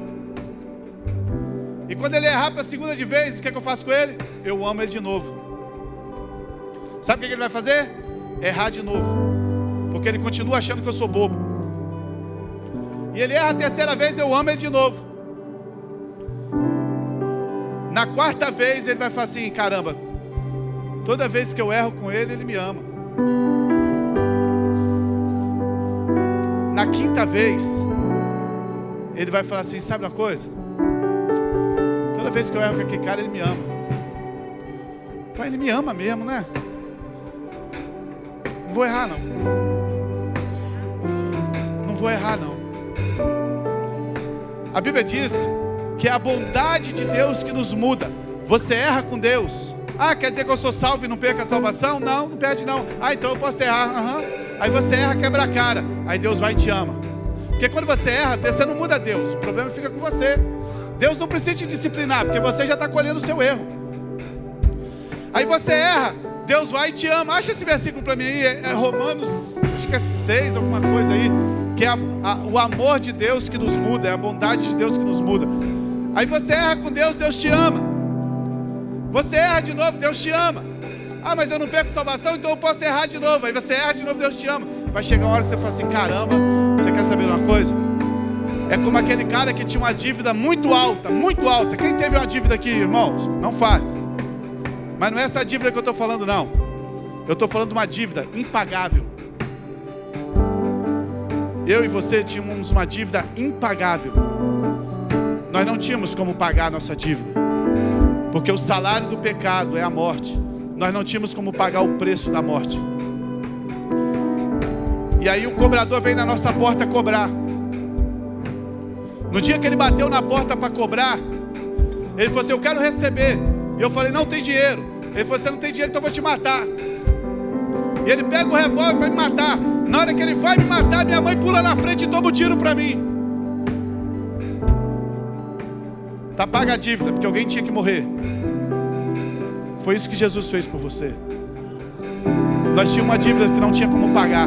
E quando ele errar para a segunda de vez, o que eu faço com ele? Eu amo ele de novo. Sabe o que ele vai fazer? Errar de novo, porque ele continua achando que eu sou bobo. E ele erra a terceira vez, eu amo ele de novo. Na quarta vez ele vai falar assim: caramba, toda vez que eu erro com ele, ele me ama. Na quinta vez, ele vai falar assim: sabe uma coisa? Toda vez que eu erro com aquele cara, ele me ama. Pai, ele me ama mesmo, né? Não vou errar não. Não vou errar não. A Bíblia diz que é a bondade de Deus que nos muda. Você erra com Deus. Ah, quer dizer que eu sou salvo e não perco a salvação? Não, não perde não. Ah, então eu posso errar. Aí você erra, quebra a cara. Aí Deus vai e te ama. Porque quando você erra, você não muda Deus. O problema fica com você. Deus não precisa te disciplinar, porque você já está colhendo o seu erro. Aí você erra, Deus vai e te ama. Acha esse versículo para mim aí, é Romanos, acho que é 6, alguma coisa aí, que é o amor de Deus que nos muda, é a bondade de Deus que nos muda. Aí você erra com Deus, Deus te ama. Você erra de novo, Deus te ama. Ah, mas eu não perco salvação, então eu posso errar de novo. Aí você erra de novo, Deus te ama. Vai chegar uma hora que você fala assim: caramba, você quer saber de uma coisa? É como aquele cara que tinha uma dívida muito alta, muito alta. Quem teve uma dívida aqui, irmãos? Não fale. Mas não é essa dívida que eu estou falando, não. Eu estou falando de uma dívida impagável. Eu e você tínhamos uma dívida impagável. Nós não tínhamos como pagar a nossa dívida, porque o salário do pecado é a morte. Nós não tínhamos como pagar o preço da morte. E aí o cobrador veio na nossa porta cobrar. No dia que ele bateu na porta para cobrar, ele falou assim: eu quero receber. E eu falei: não tem dinheiro. Ele falou: você não tem dinheiro, então eu vou te matar. E ele pega o revólver para me matar. Na hora que ele vai me matar, minha mãe pula na frente e toma o tiro para mim. Tá paga a dívida, porque alguém tinha que morrer. Foi isso que Jesus fez por você. Nós tínhamos uma dívida que não tinha como pagar.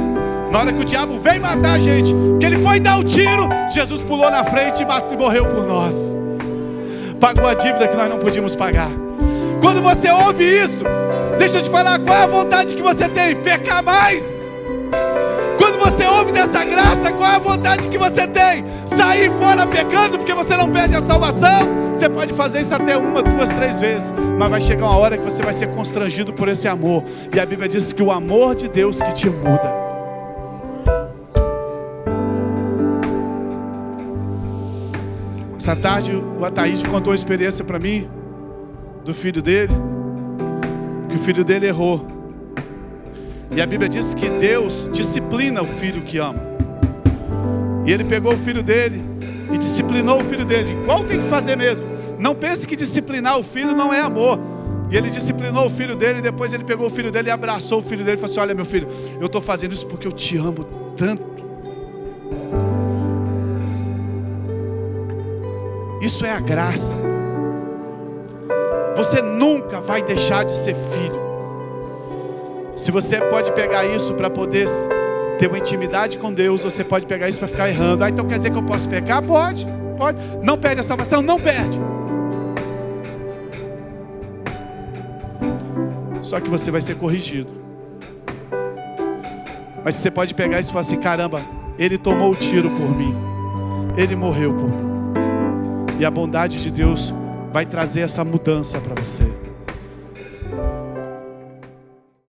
Na hora que o diabo veio matar a gente, que ele foi dar o tiro, Jesus pulou na frente e morreu por nós. Pagou a dívida que nós não podíamos pagar. Quando você ouve isso, deixa eu te falar, qual é a vontade que você tem? Pecar mais. Quando você ouve dessa graça, qual é a vontade que você tem? Sair fora pecando porque você não perde a salvação? Você pode fazer isso até 1, 2, 3 vezes, mas vai chegar uma hora que você vai ser constrangido por esse amor. E a Bíblia diz que o amor de Deus que te muda. Essa tarde o Ataíde contou uma experiência para mim do filho dele, que o filho dele errou. E a Bíblia diz que Deus disciplina o filho que ama. E ele pegou o filho dele e disciplinou o filho dele. Igual tem que fazer mesmo. Não pense que disciplinar o filho não é amor. E ele disciplinou o filho dele, e depois ele pegou o filho dele e abraçou o filho dele e falou assim: olha, meu filho, eu estou fazendo isso porque eu te amo tanto. Isso é a graça. Você nunca vai deixar de ser filho. Se você pode pegar isso para poder ter uma intimidade com Deus, você pode pegar isso para ficar errando. Então quer dizer que eu posso pecar? Pode. Não perde a salvação? Não perde. Só que você vai ser corrigido. Mas você pode pegar isso e falar assim: caramba, ele tomou o tiro por mim, ele morreu por mim. E a bondade de Deus vai trazer essa mudança para você.